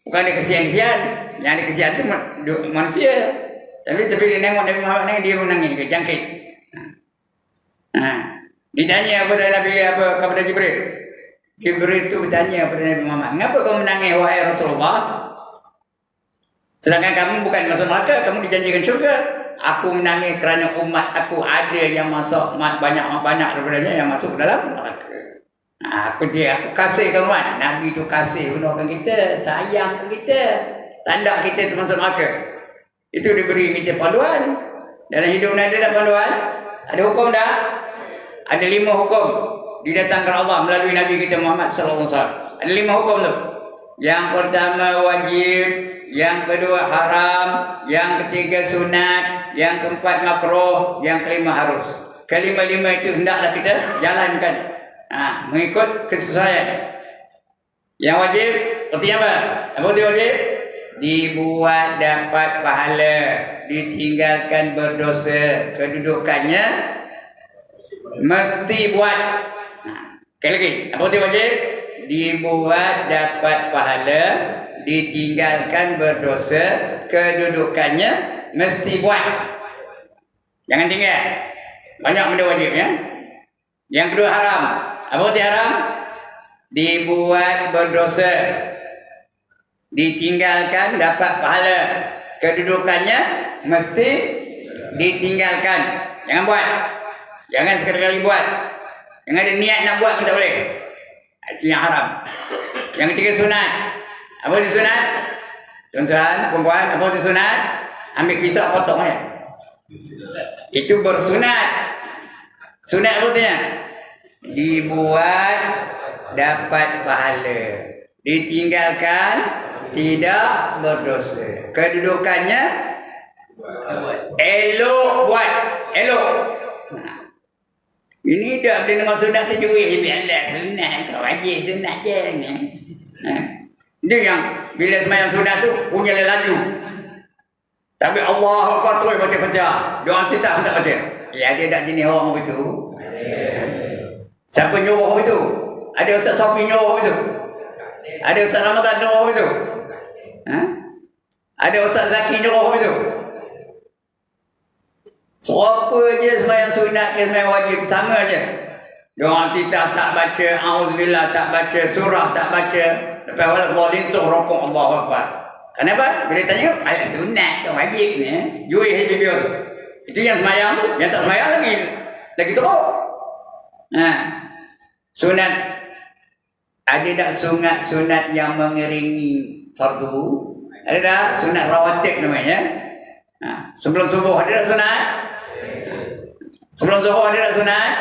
bukan ada kesian-kesian. Yang ada kesian itu manusia. Tapi dia tengok Nabi Muhammad menangis, dia menangis juga, jangkit. Ditanya kepada Jibril. Jibril itu bertanya kepada Nabi Muhammad, "Kenapa kau menangis wahai Rasulullah? Sedangkan kamu bukan masuk neraka, kamu dijanjikan syurga." "Aku menangis kerana umat aku ada yang masuk, banyak daripadanya yang masuk dalam neraka." Aku kasih umat. Nabi itu kasih benar kita, sayang kita, tanda kita itu masuk neraka. Itu diberi kita panduan. Dalam hidup ni ada panduan? Ada hukum dah? Ada 5 hukum didatangkan Allah melalui Nabi kita Muhammad sallallahu alaihi wasallam. Ada 5 hukum tu. Yang pertama wajib, yang kedua haram, yang ketiga sunat, yang keempat makruh, yang kelima harus. Kelima-lima itu hendaklah kita jalankan. Mengikut kesesuaian. Yang wajib, artinya apa? Apa itu wajib? Dibuat dapat pahala, ditinggalkan berdosa. Kedudukannya mesti buat. Sekali lagi, apa itu wajib? Dibuat dapat pahala, ditinggalkan berdosa. Kedudukannya mesti buat. Jangan tinggal. Banyak benda wajib ya. Yang kedua haram. Apa itu haram? Dibuat berdosa. ditinggalkan dapat pahala. Kedudukannya mesti ditinggalkan. Jangan buat. Jangan sekali-kali buat. Jangan ada niat nak buat pun tak boleh. Itu yang haram. Yang ketiga sunat. Apa itu sunat? Tuan-tuan, perempuan, apa itu sunat? Ambil pisau potong ya. Itu bersunat. Sunat apa artinya? Dibuat dapat pahala. Ditinggalkan tidak berdosa. Kedudukannya elok buat. Elok. Ini dah boleh dengan sunat tajwid. Biarlah sunat. Tak wajib sunat je. Dia yang bila semayang sunat tu punya laju. Tapi Allah Akbar terus baca-baca. Doa cita pun tak baca. Ya, dia tak jenis orang begitu. Siapa nyuruh begitu? Ada Ustaz Sofi nyuruh begitu? Ada Ustaz Ramadan nyuruh begitu? Ada Ustaz Zaki nyuruh begitu? Siapa je semayang sunat ke semayang wajib sama je. Doa cita tak baca, auzubillah tak baca, surah tak baca. Lepas wala bolintuh rokok Allahu Akbar. Kenapa? Bila tanya, ayat sunat tak wajib ni. Juih bibir. Itu yang semayang tu. Yang tak semayang lagi teruk. Sunat. Ada tak sunat yang mengiringi fardu? Ada tak? Sunat rawatib namanya. Sebelum subuh ada tak sunat? Sebelum zuhur ada tak sunat?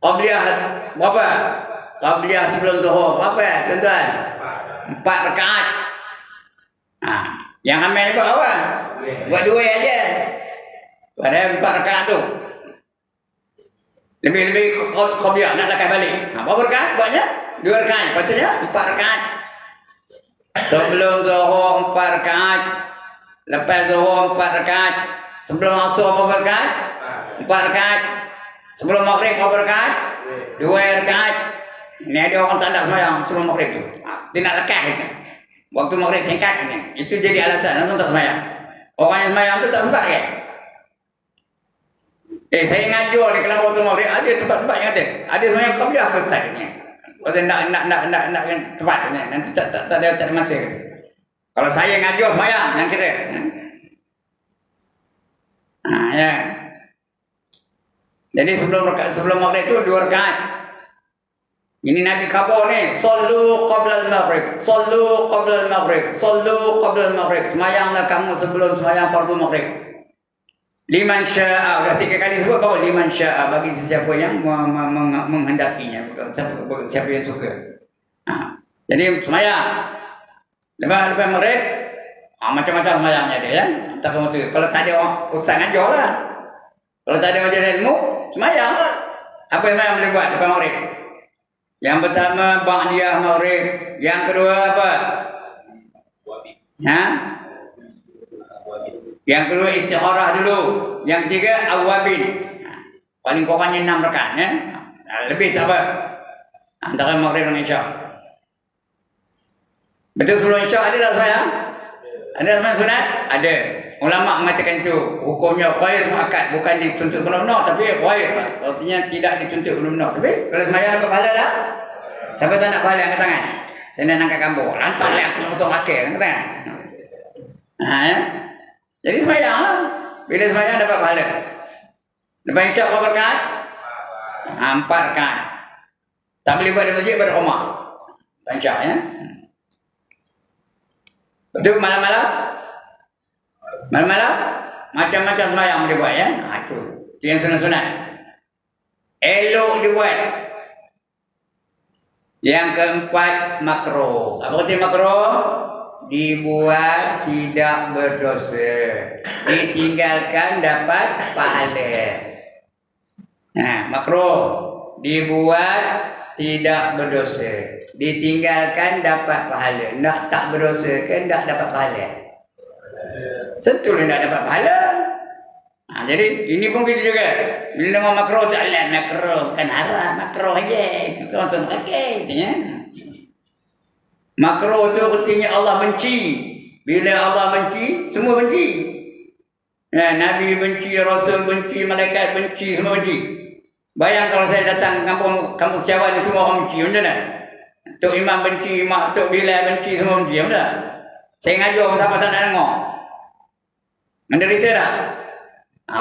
Qabliyah berapa? Qabliyah sebelum zuhur berapa tuan-tuan? 4 rakaat. Yang ambil buat apa? Buat 2 aja. Padahal 4 rakaat tu. Lebih-lebih qabliyah nak lakai balik. Berapa rakaat buatnya? 2 rakaat. Patutnya 4 rakaat. Sebelum zuhur 4 rakaat. Lepas zuhur 4 rakaat. Sebelum asar berapa rakaat? 4 rakaat. Sebelum maghrib berapa rakaat? 2 rakaat. Ini ada orang tak ada semayang sebelum maghrib tu. Dia nak lekas je. Waktu maghrib singkat ni. Itu jadi alasan langsung tak semayang. Orang yang semayang tu tak sempat kan? Saya ngajar ni kalau waktu maghrib ada tempat-tempat yang kata. Ada semayang qabliyah selesai ni. Pasal nak kan tepat ni. Nanti tak ada masa. Kalau saya ngajar semayang yang kata. Ya. Jadi sebelum maghrib tu 2 rakaat. Ini Nabi khabar ni, sallu qabla al-maghrib, sallu qabla al-maghrib, sallu qabla al-maghrib. Semayanglah kamu sebelum semayang fardu maghrib. Liman syaa, dah 3 kali sebut bahawa liman syaa, bagi sesiapa yang menghendakinya, siapa yang suka. Jadi semayang. Lepas maghrib, macam-macam semayangnya dia ya. Tak tu. Kalau tak ada orang ustaz ngajar lah. Kalau tak ada majlis ilmu, semayang lah. Apa yang semayang boleh buat lepas maghrib? Yang pertama, ba'diyah maghrib. Yang kedua apa? Yang kedua, istikharah dulu. Yang ketiga, awwabin. Paling kurangnya 6 rakaat. Lebih tak apa. Antara maghrib dan isyak. Betul sebelum isyak ada tak semayang? Ada semayang sunat? Ada. Ulama mengatakan itu hukumnya ghair muakkad, bukan dituntut benar-benar tapi ghair. Artinya tidak dituntut benar-benar. Tapi kalau semayang dapat pahala dah. Siapa tak nak pahala angkat tangan? Saya nak angkat kampung. Lantaklah aku nak kosong akhir angkat tangan. Ya. Jadi semayang lah. Bila semayang dapat pahala. Lepas isyak berapa rakaat? 4 rakaat. Tak boleh buat di masjid, pada rumah. Lepas isyak ya. Betul malam-malam? Malam-malam macam-macam semayang boleh buat ya. Itu yang sunat-sunat. Elok dibuat. Yang keempat, makruh. Apa arti makruh? Dibuat tidak berdosa. Ditinggalkan dapat pahala. Makruh. Dibuat tidak berdosa. Ditinggalkan dapat pahala. Nak tak berdosa kan tak dapat pahala. Tentulah nak dapat pahala. Jadi ini pun kita juga. Bila dengar makruh tak lah makruh. Kan haram makruh aja. Bukan langsung pakai. Makruh tu artinya Allah benci. Bila Allah benci, semua benci. Nabi benci, Rasul benci, malaikat benci, semua benci. Bayang kalau saya datang kampung Syawal ni semua orang benci. Macam mana? Tok Imam benci, Mak Tok Bilal benci, semua benci. Betul? Saya ngajar orang tak nak dengar. Menderita tak?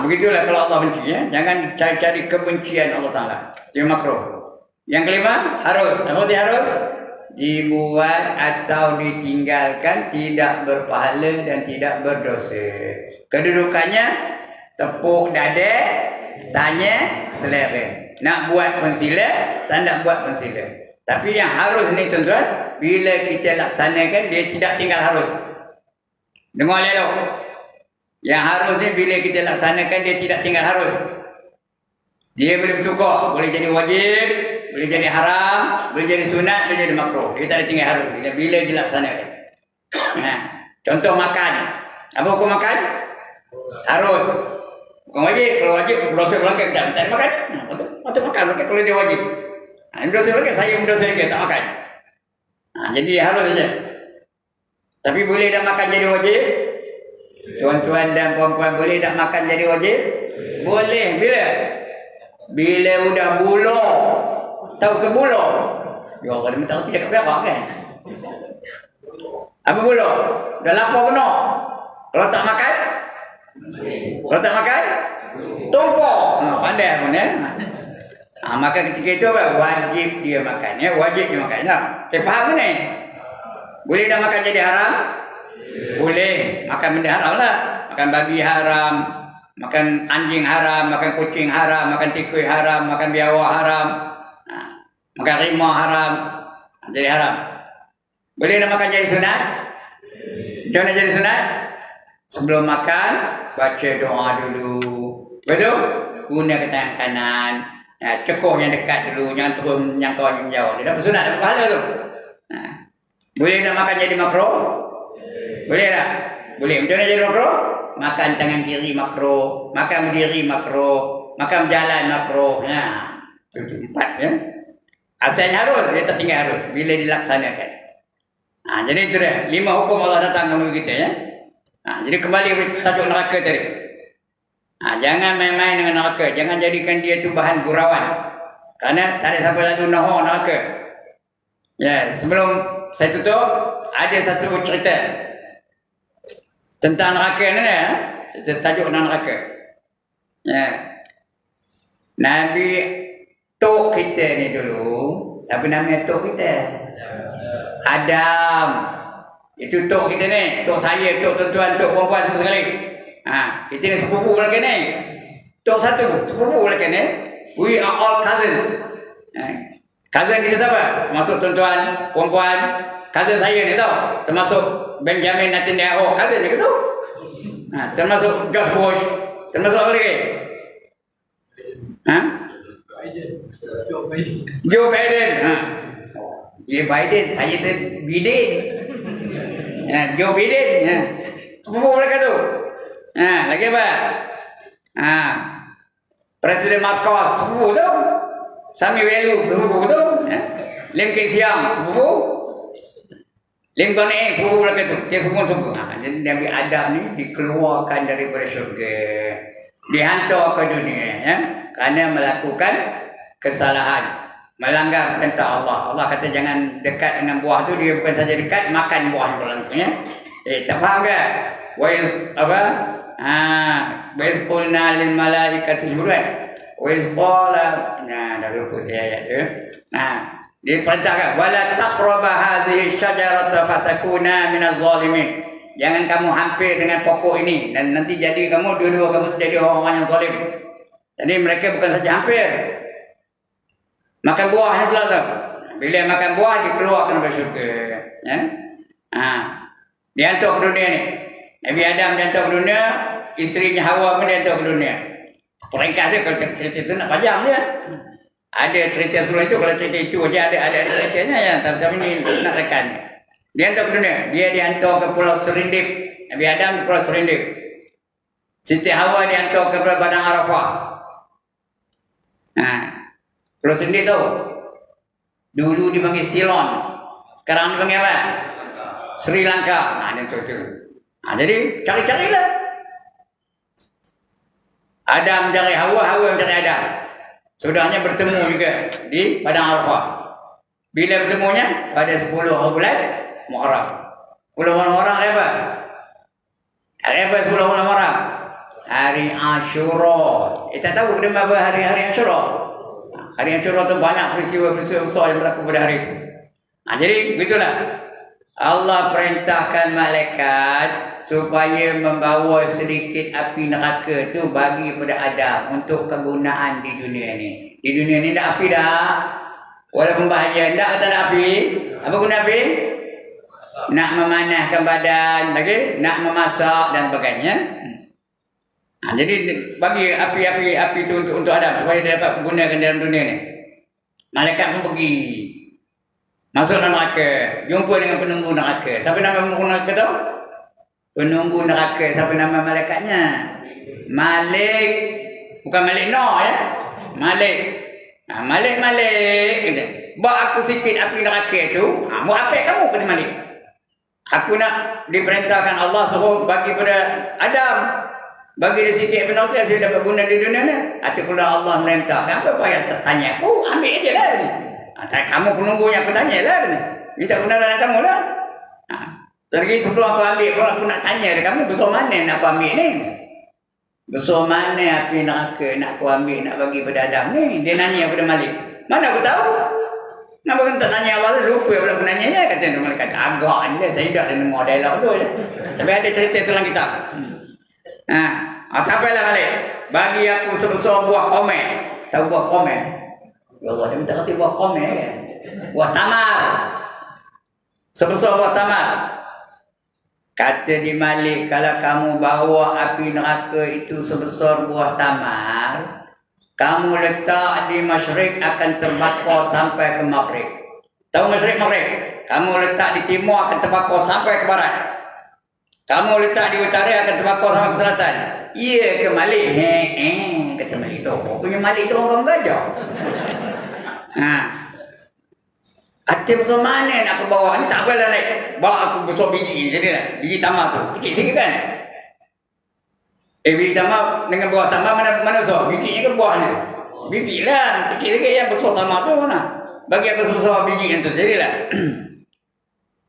Begitulah kalau Allah benci. Ya? Jangan cari-cari kebencian Allah Ta'ala. Dia makruh. Yang kelima, harus. Apa dia harus? Dibuat atau ditinggalkan tidak berpahala dan tidak berdosa. Kedudukannya tepuk dada, tanya selera. Nak buat pun sila, tak nak buat pun sila. Tapi yang harus ni tuan-tuan, bila kita laksanakan dia tidak tinggal harus. Dengar elok. Yang harus ni bila kita laksanakan dia tidak tinggal harus. Dia boleh bertukar, boleh jadi wajib, boleh jadi haram, boleh jadi sunat, boleh jadi makruh. Dia tak ada tinggal harus bila dilaksanakan. Contoh makan. Apa hukum makan? Harus. Bukan wajib. Kalau wajib, berdosa berlanggar. Tak ada makan. Patut makan kalau dia wajib. Berdosa berlanggar, saya berdosa juga, tak makan. Jadi harus saja. Tapi boleh tak makan jadi wajib? Tuan-tuan dan puan-puan boleh tak makan jadi wajib? Boleh. Bila? Bila udah buluh. Tahu ke buluh? Ya Allah, dia tahu tidak berapa kan? Apa buluh? Dah lapar penuh. Kalau tak makan? Kalau tak makan? Tumpuk. Pandai pun ya. Maka ketika itu apa? Wajib dia makan. Ya? Wajib dia makan. Saya faham ni? Boleh dah makan jadi haram? Boleh. Makan benda haram lah. Makan babi haram. Makan anjing haram. Makan kucing haram. Makan tikus haram. Makan biawak haram. Makan rimau haram. Jadi haram. Boleh dah makan jadi sunat? Macam mana jadi sunat? Sebelum makan, baca doa dulu. Betul? Guna ke tangan kanan. Cekoh yang dekat dulu. Jangan turun yang kawan yang jauh. Dia dapat sunat, dapat pahala tu. Boleh nak makan jadi makruh? Boleh tak? Boleh. Macam mana jadi makruh? Makan tangan kiri makruh. Makan berdiri makruh. Makan berjalan makruh. Itu empat ya. Asalnya harus, dia tak tinggal harus. Bila dilaksanakan. Jadi itu dia. 5 hukum Allah datang kepada kita ya. Jadi kembali tajuk neraka tadi. Jangan main-main dengan neraka. Jangan jadikan dia itu bahan gurauan. Kerana tak ada siapa lalu nahu neraka. Ya, sebelum saya tutup, ada satu cerita tentang neraka ni ya. Tajuk neraka. Ya. Nabi Tok kita ni dulu, siapa nama Tok kita? Adam. Itu Tok kita ni. Tok saya, Tok tuan-tuan, Tok perempuan semua sekali. Kita ni sepupu belakang ni. Tok satu, sepupu belakang ni. We are all cousins. Cousin kita siapa? Termasuk tuan-tuan, perempuan. Cousin saya ni tau. Termasuk Benjamin Netanyahu. Cousin ni ke tu? Termasuk George Bush. Termasuk apa lagi? Joe Biden. Joe Biden. Saya tu Biden. Joe Biden. Sepupu belakang tu. Lagi apa? Presiden Marcos. Sepupu tu. Sami Welu. Sepupu tu. Lim Keng Siang. Sepupu. Lim Kong Eng. Sepupu belakang tu. Dia sepupu-sepupu. Jadi Nabi Adam ni dikeluarkan daripada syurga. Dihantar ke dunia. Ya? Kerana melakukan kesalahan. Melanggar perintah Allah. Allah kata jangan dekat dengan buah tu. Dia bukan saja dekat, makan buah pula. Ya? Tak faham ke? Apa? Wa iz qulna lil malaikati isjudu. Wa iz qala, dah lupa saya ayat tu. Dia perintahkan wala taqraba hadhihi syajarata fatakuna minaz zalimin. Jangan kamu hampir dengan pokok ini dan nanti jadi kamu dua-dua kamu jadi orang-orang yang zalim. Jadi mereka bukan saja hampir makan buahnya pula tu. Bila makan buah dikeluarkan dari syurga. Ya? Dihantar ke dunia ni. Nabi Adam dihantar ke dunia, isterinya Hawa pun dihantar ke dunia. Peringkat dia kalau cerita itu nak panjang dia. Ada cerita sebelum itu, kalau cerita itu aja ada ceritanya ya, tapi ini nak tekan. Dihantar ke dunia. Dia dihantar ke Pulau Serindip. Nabi Adam di Pulau Serindip. Siti Hawa dihantar ke Padang Arafah. Pulau Serindip tu. Dulu dipanggil Ceylon. Sekarang dipanggil apa? Sri Lanka. Itu. Jadi cari-carilah. Adam mencari Hawa, Hawa mencari Adam. Saudaranya bertemu juga di Padang Arafah. Bila bertemunya? Pada 10 bulan Muharram. 10 bulan Muharram apa? Hari apa 10 bulan Muharram? Hari Ashura. Kita tahu kenapa hari-hari Ashura. Hari Ashura tu banyak peristiwa-peristiwa besar yang berlaku pada hari itu. Jadi begitulah. Allah perintahkan malaikat supaya membawa sedikit api neraka tu bagi pada Adam untuk kegunaan di dunia ni. Di dunia ni ada api dah. Walaupun bahaya, tak ada api. Apa guna api? Nak memanaskan badan, lagi nak memasak dan sebagainya. Jadi bagi api tu untuk Adam supaya dia dapat gunakan dalam dunia ni. Malaikat pun pergi masuk dalam neraka, jumpa dengan penunggu neraka. Siapa nama penunggu neraka tu? Penunggu neraka. Siapa nama malaikatnya? Malik. Bukan Malik Noh ya. Malik. Malik kata, "Buat aku sikit api neraka tu." Buat apa kamu kata Malik? Aku nak diperintahkan Allah suruh bagi pada Adam. Bagi dia sikit api neraka saya dapat guna di dunia ni. Hati kalau Allah merintahkan, apa payah tanya aku? Ambil je lah. Kamu penunggunya aku tanya lah. Minta kebenaran kamu lah. Terus sebelum aku ambil pun aku nak tanya dia, kamu besar mana nak aku ambil ni? Besar mana api neraka nak aku ambil nak bagi pada Adam ni? Dia nanya pada Malik. Mana aku tahu? Kenapa kau tak tanya Allah? Lupa pula aku nanya nya. Kata dia Malik, kata agak ni saya tak ada nemu dialog tu je. Tapi ada cerita dalam kitab. Tak apalah Malik. Bagi aku sebesar buah komen. Tahu buah komen? Ya Allah, dia minta kata buah komen kan? Buah tamar. Sebesar buah tamar. Kata di Malik, kalau kamu bawa api neraka itu sebesar buah tamar, kamu letak di masyrik akan terbakar sampai ke maghrib. Tahu masyrik maghrib? Kamu letak di timur akan terbakar sampai ke barat. Kamu letak di utara akan terbakar sampai ke selatan. Iya ke Malik? Kata Malik tu. Punya Malik tu orang gajah. Hati besar mana nak aku bawa ni? Tak apalah naik. Bawa aku besar biji. Jadilah biji tamar tu. Kecil sikit kan? Biji tamar dengan buah tamar mana besar? Bijinya ke buahnya? Biji lah. Kecil sikit yang besar tamar tu mana? Bagi aku sebesar biji yang tu. Jadilah.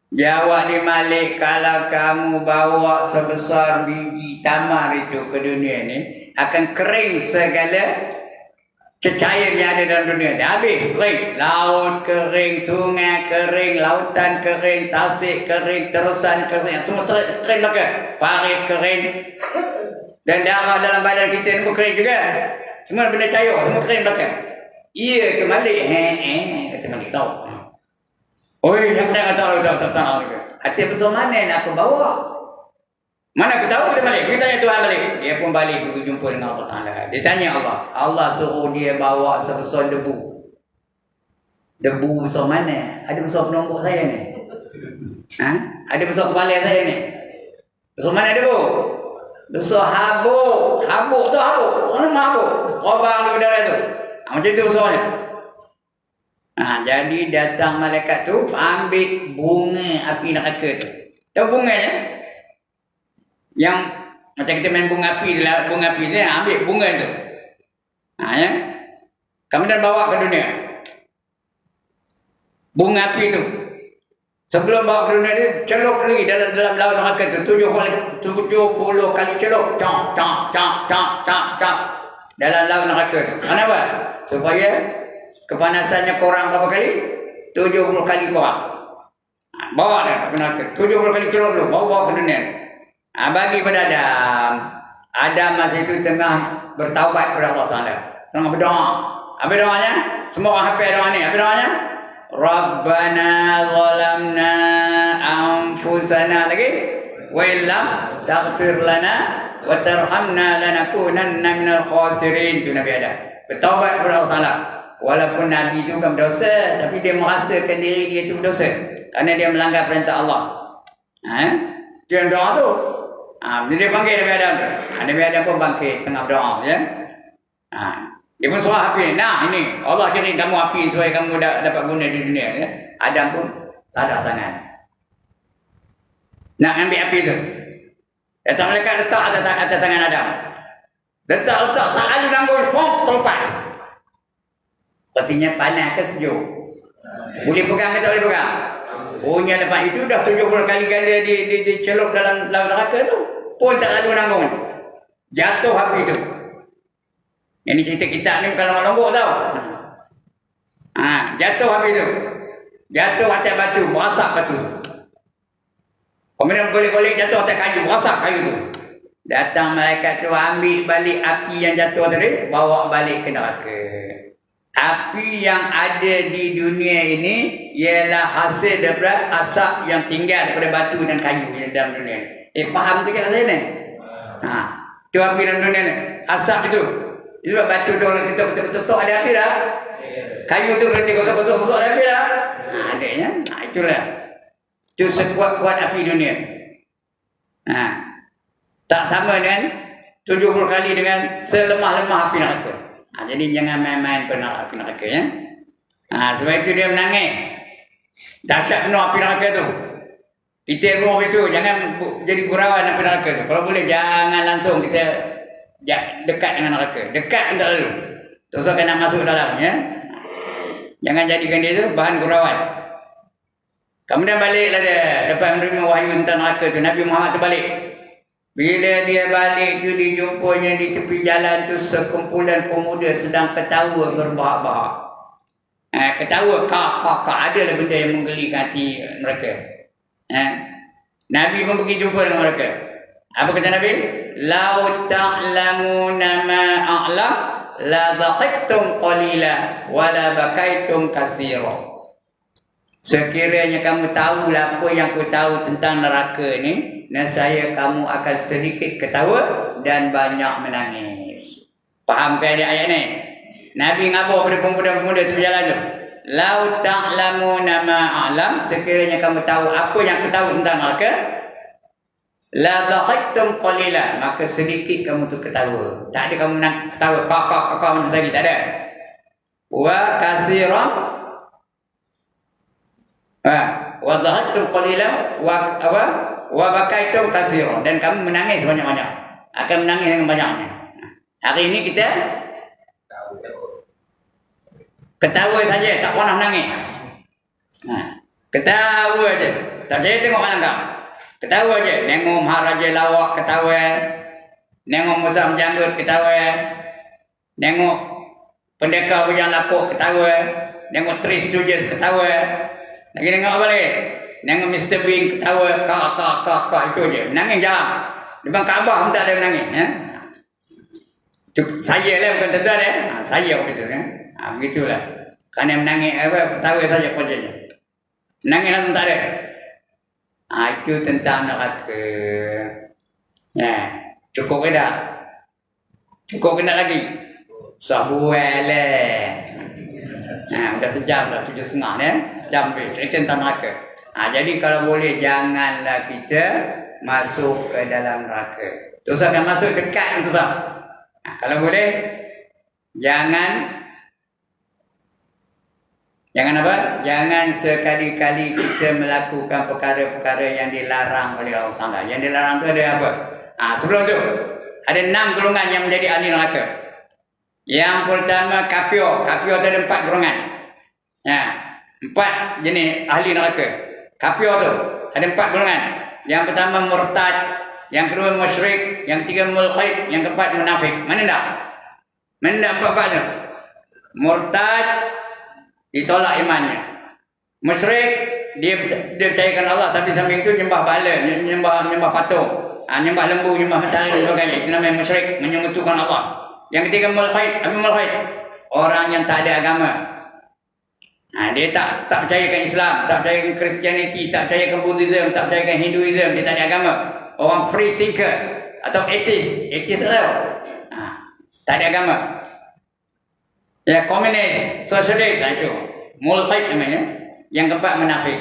Jawab di Malik, kalau kamu bawa sebesar biji tamar itu ke dunia ni, akan kering segala cecair yang ada dalam dunia ni. Habis kering. Laut kering, sungai kering, lautan kering, tasik kering, terusan kering. Semua kering lah ke? Parit kering. Dan darah dalam badan kita ni pun kering juga. Semua benda cair, semua kering lah ke? Iya ke Malik? Kata Malik tahu. Oi, jangan tahu. Hati besar mana nak aku bawa? Mana aku tahu dia balik. Kita tanya Tuhan balik. Dia pun balik pergi jumpa dengan Allah Ta'ala. Dia tanya Allah. Allah suruh dia bawa sebesar debu. Debu besar mana? Ada besar penunggu saya ni. Ada besar kepala saya ni. Besar mana debu? Besar habuk. Habuk tu habuk. Mana habuk? Korban di udara tu. Macam tu besarnya. Jadi datang malaikat tu ambil bunga api neraka tu. Tahu bunganya? Yang macam kita main bunga api lah, bunga api tu ambil bunga tu. Ya. Kemudian bawa ke dunia. Bunga api tu. Sebelum bawa ke dunia tu, celup lagi dalam laut neraka tu 70 kali celup. Cak. Dalam laut neraka tu. Kenapa? Supaya kepanasannya kurang berapa kali? 70 kali kurang. Bawa dah neraka. 70 kali celup dulu, bawa ke dunia. Bagi pada Adam. Adam masa itu tengah bertaubat kepada Allah Ta'ala. Tengah berdoa. Apa doanya? Semua orang hafal doa ni. Apa doanya? Rabbana zalamna anfusana lagi. Wa illam taghfir lana wa tarhamna lanakunanna minal khasirin. Itu Nabi Adam. Bertaubat kepada Allah Ta'ala. Walaupun Nabi itu bukan berdosa, tapi dia merasakan diri dia itu berdosa. Kerana dia melanggar perintah Allah. Itu yang doa tu. Dia panggil Nabi Adam tu. Nabi Adam pun bangkit tengah berdoa. Ya? Dia pun suruh api. Ini Allah kirim kamu api supaya kamu dapat guna di dunia. Ya? Adam pun tadak tangan. Nak ambil api tu. Datang malaikat letak atas tangan Adam. Letak. Tak ada nanggur. Pom, terlepas. Artinya panas ke sejuk? Boleh pegang ke tak boleh pegang? Punya lepas itu dah 70 kali ganda dicelup dalam neraka tu. Pun tak lalu nanggung. Jatuh api tu. Yang ni cerita kitab ni bukan lombok tau. Jatuh api tu. Jatuh atas batu, berasak batu. Kemudian golek-golek jatuh atas kayu, berasak kayu tu. Datang malaikat tu ambil balik api yang jatuh tadi, bawa balik ke neraka. Api yang ada di dunia ini ialah hasil daripada asap yang tinggal daripada batu dan kayu yang dalam dunia ni. Faham tu kat saya ni? Tu api dalam dunia ni. Asap itu. Itu batu tu kalau kita ketuk-ketuk ada api dah. Kayu tu berarti gosok-gosok ada api dah. Adanya. Itulah. Itu sekuat-kuat api dunia. Tak sama dengan 70 kali dengan selemah-lemah api neraka. Jadi jangan main-main pernah api neraka ya. Sebab itu dia menangis. Dahsyat penuh api neraka tu. Kita rumah itu jangan jadi gurauan api neraka tu. Kalau boleh jangan langsung kita dekat dengan neraka. Dekat pun tak lalu. Tak usah nak masuk dalam ya. Jangan jadikan dia tu bahan gurauan. Kemudian baliklah dia dapat menerima wahyu tentang neraka tu. Nabi Muhammad tu balik. Bila dia balik tu dijumpanya di tepi jalan tu sekumpulan pemuda sedang ketawa berbahak-bahak. Ketawa kak adalah benda yang menggelikan hati mereka. Nabi pun pergi jumpa dengan mereka. Apa kata Nabi? Lau ta'lamuna ma a'lam la dhaqtum qalila wa la bakaitum katsira. Sekiranya kamu tahulah apa yang aku tahu tentang neraka ni, nescaya kamu akan sedikit ketawa dan banyak menangis. Faham ke ayat ni? Nabi ngabur pada pemuda-pemuda tu berjalan tu. Lau ta'lamuna ma a'lam, sekiranya kamu tahu apa yang aku tahu tentang neraka, la dhaqtum qalila, maka sedikit kamu tu ketawa. Tak ada kamu nak ketawa kakak macam tadi, tak ada. Wa katsiran wa dhaqtum qalila wa bakaitum katsiran, dan kamu menangis banyak-banyak. Akan menangis dengan banyaknya. Hari ini kita ketawa saja, tak pernah menangis. Ketawa aja. Tak saya tengok malam kau. Ketawa aja. Nengok Maharaja lawak ketawa. Nengok Musa menjanggut ketawa. Nengok pendekar berjalan lapuk ketawa. Nengok Three Stooges ketawa. Lagi nengok apa lagi? Nengok Mr. Bean ketawa. Kak itu aja. Menangis jarang. Depan Kaabah pun tak ada menangis. Saya lah bukan tentera ya. Saya begitu ya. Begitulah. Kerana menangis ketawa saja kerjanya. Menangis langsung tak ada. Itu tentang neraka. Cukup ke tak? Cukup ke tak lagi? Sebuah lah. Dah sejam dah, 7.30 ya. Jam cerita tentang neraka. Jadi kalau boleh janganlah kita masuk ke dalam neraka. Usahakan masuk dekat tu sah. Kalau boleh jangan apa? Jangan sekali-kali kita melakukan perkara-perkara yang dilarang oleh Allah Taala. Yang dilarang tu ada apa? Sebelum tu ada 6 golongan yang menjadi ahli neraka. Yang pertama kafir. Kafir tu ada 4 golongan. 4 jenis ahli neraka. Kafir tu ada 4 golongan. Yang pertama murtad, yang kedua musyrik, yang ketiga mulhid, yang keempat munafik. Mana tak? Mana tak 4 tu? Murtad ditolak imannya. Musyrik dia percayakan Allah tapi samping itu nyembah bala, nyembah patung, nyembah lembu, nyembah matahari dan sebagainya. Itu namanya musyrik, menyekutukan Allah. Yang ketiga mulhid. Apa mulhid? Orang yang tak ada agama. Dia tak percayakan Islam, tak percayakan Christianity, tak percayakan Buddhism, tak percayakan Hinduism, dia tak ada agama. Orang free thinker atau atheist. Atheist tak tahu. Tak ada agama. Komunis, sosialis, itu mulhid namanya. Yang keempat munafik.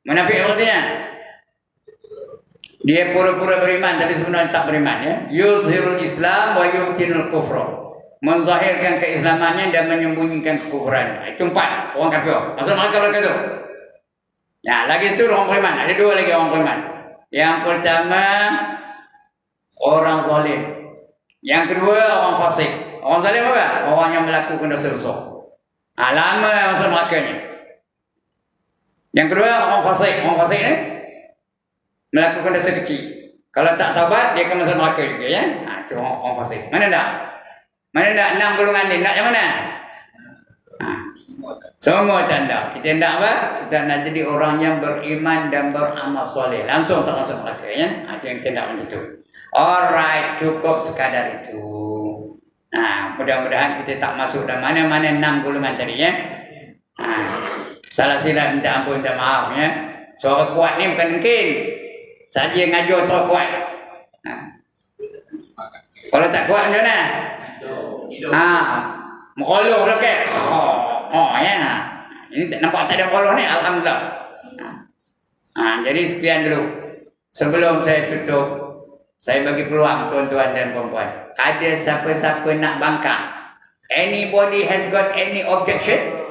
Munafik artinya dia pura-pura beriman tapi sebenarnya tak beriman ya. Yuzhirul Islam wa yubtinul kufra. Menzahirkan keislamannya dan menyembunyikan kekufuran. Itu 4 orang kafir. Maksud mereka itu. Lagi itu orang beriman. Ada 2 lagi orang beriman. Yang pertama orang zalim. Yang kedua orang fasik. Orang zalim apa? Orang yang melakukan dosa besar. Lama masuk nerakanya. Yang kedua, orang fasik. Orang fasik ni melakukan dosa kecil. Kalau tak taubat, dia akan masuk neraka juga, ya. Itu orang fasik. Mana tak? Mana tak 6 golongan ni? Nak yang mana? Semua tanda. Kita nak apa? Kita nak jadi orang yang beriman dan beramal soleh. Langsung tak masuk neraka, ya. Itu yang kita nak macam tu. Alright, cukup sekadar itu. Mudah-mudahan kita tak masuk dalam mana-mana 6 golongan tadi, ya. Salah silap minta ampun, minta maaf, ya. Suara kuat ni bukan mungkin saja ngajar suara kuat. Kalau tak kuat macam mana? Mengoloh lah ke? Ya. Ini nampak tak ada mengoloh ni, alhamdulillah. Jadi sekian dulu. Sebelum saya tutup, saya bagi peluang tuan-tuan dan puan-puan. Ada siapa-siapa nak bangkang? Anybody has got any objection?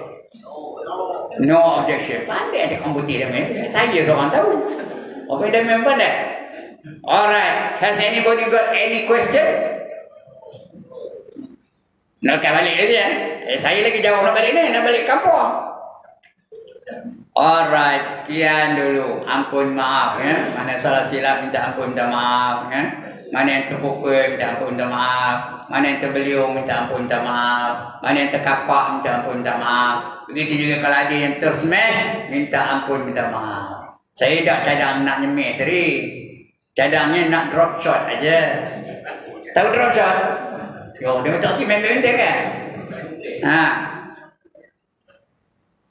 No objection. Pandai ada komputer dia. Saya seorang tahu. Apa dia memang pandai? Alright. Has anybody got any question? Nak balik lagi, ya? Saya lagi jawab nak balik ni. Nak balik kampung. Alright. Sekian dulu. Ampun maaf, ya. Mana salah silap minta ampun, minta maaf, ya. Mana yang terpukul, minta ampun, minta maaf. Mana yang terbeliung, minta ampun, minta maaf. Mana yang terkapak, minta ampun, minta maaf. Begitu juga kalau ada yang tersmash, minta ampun, minta maaf. Saya tak cadang nak nyemih tadi. Cadangnya nak drop shot aja. Tahu drop shot? Yo, dia tak main badminton kan?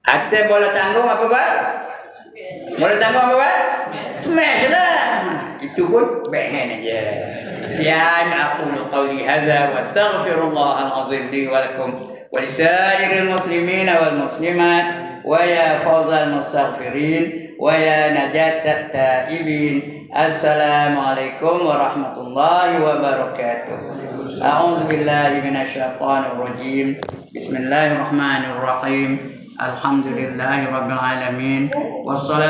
Ada bola tanggung apa, Pak? Bola tanggung apa, Pak? Smash lah. Itu pun backhand aja. Sekian aqulu qawli hadza wa astaghfirullahal azim li wa lakum wa lisairil muslimin wal muslimat wa ya fawzal mustaghfirin wa ya najatat taibin. Assalamualaikum warahmatullahi wabarakatuh. A'udzu billahi minasyaitonir rajim. Bismillahirrahmanirrahim. Alhamdulillahirabbil alamin. Wassalatu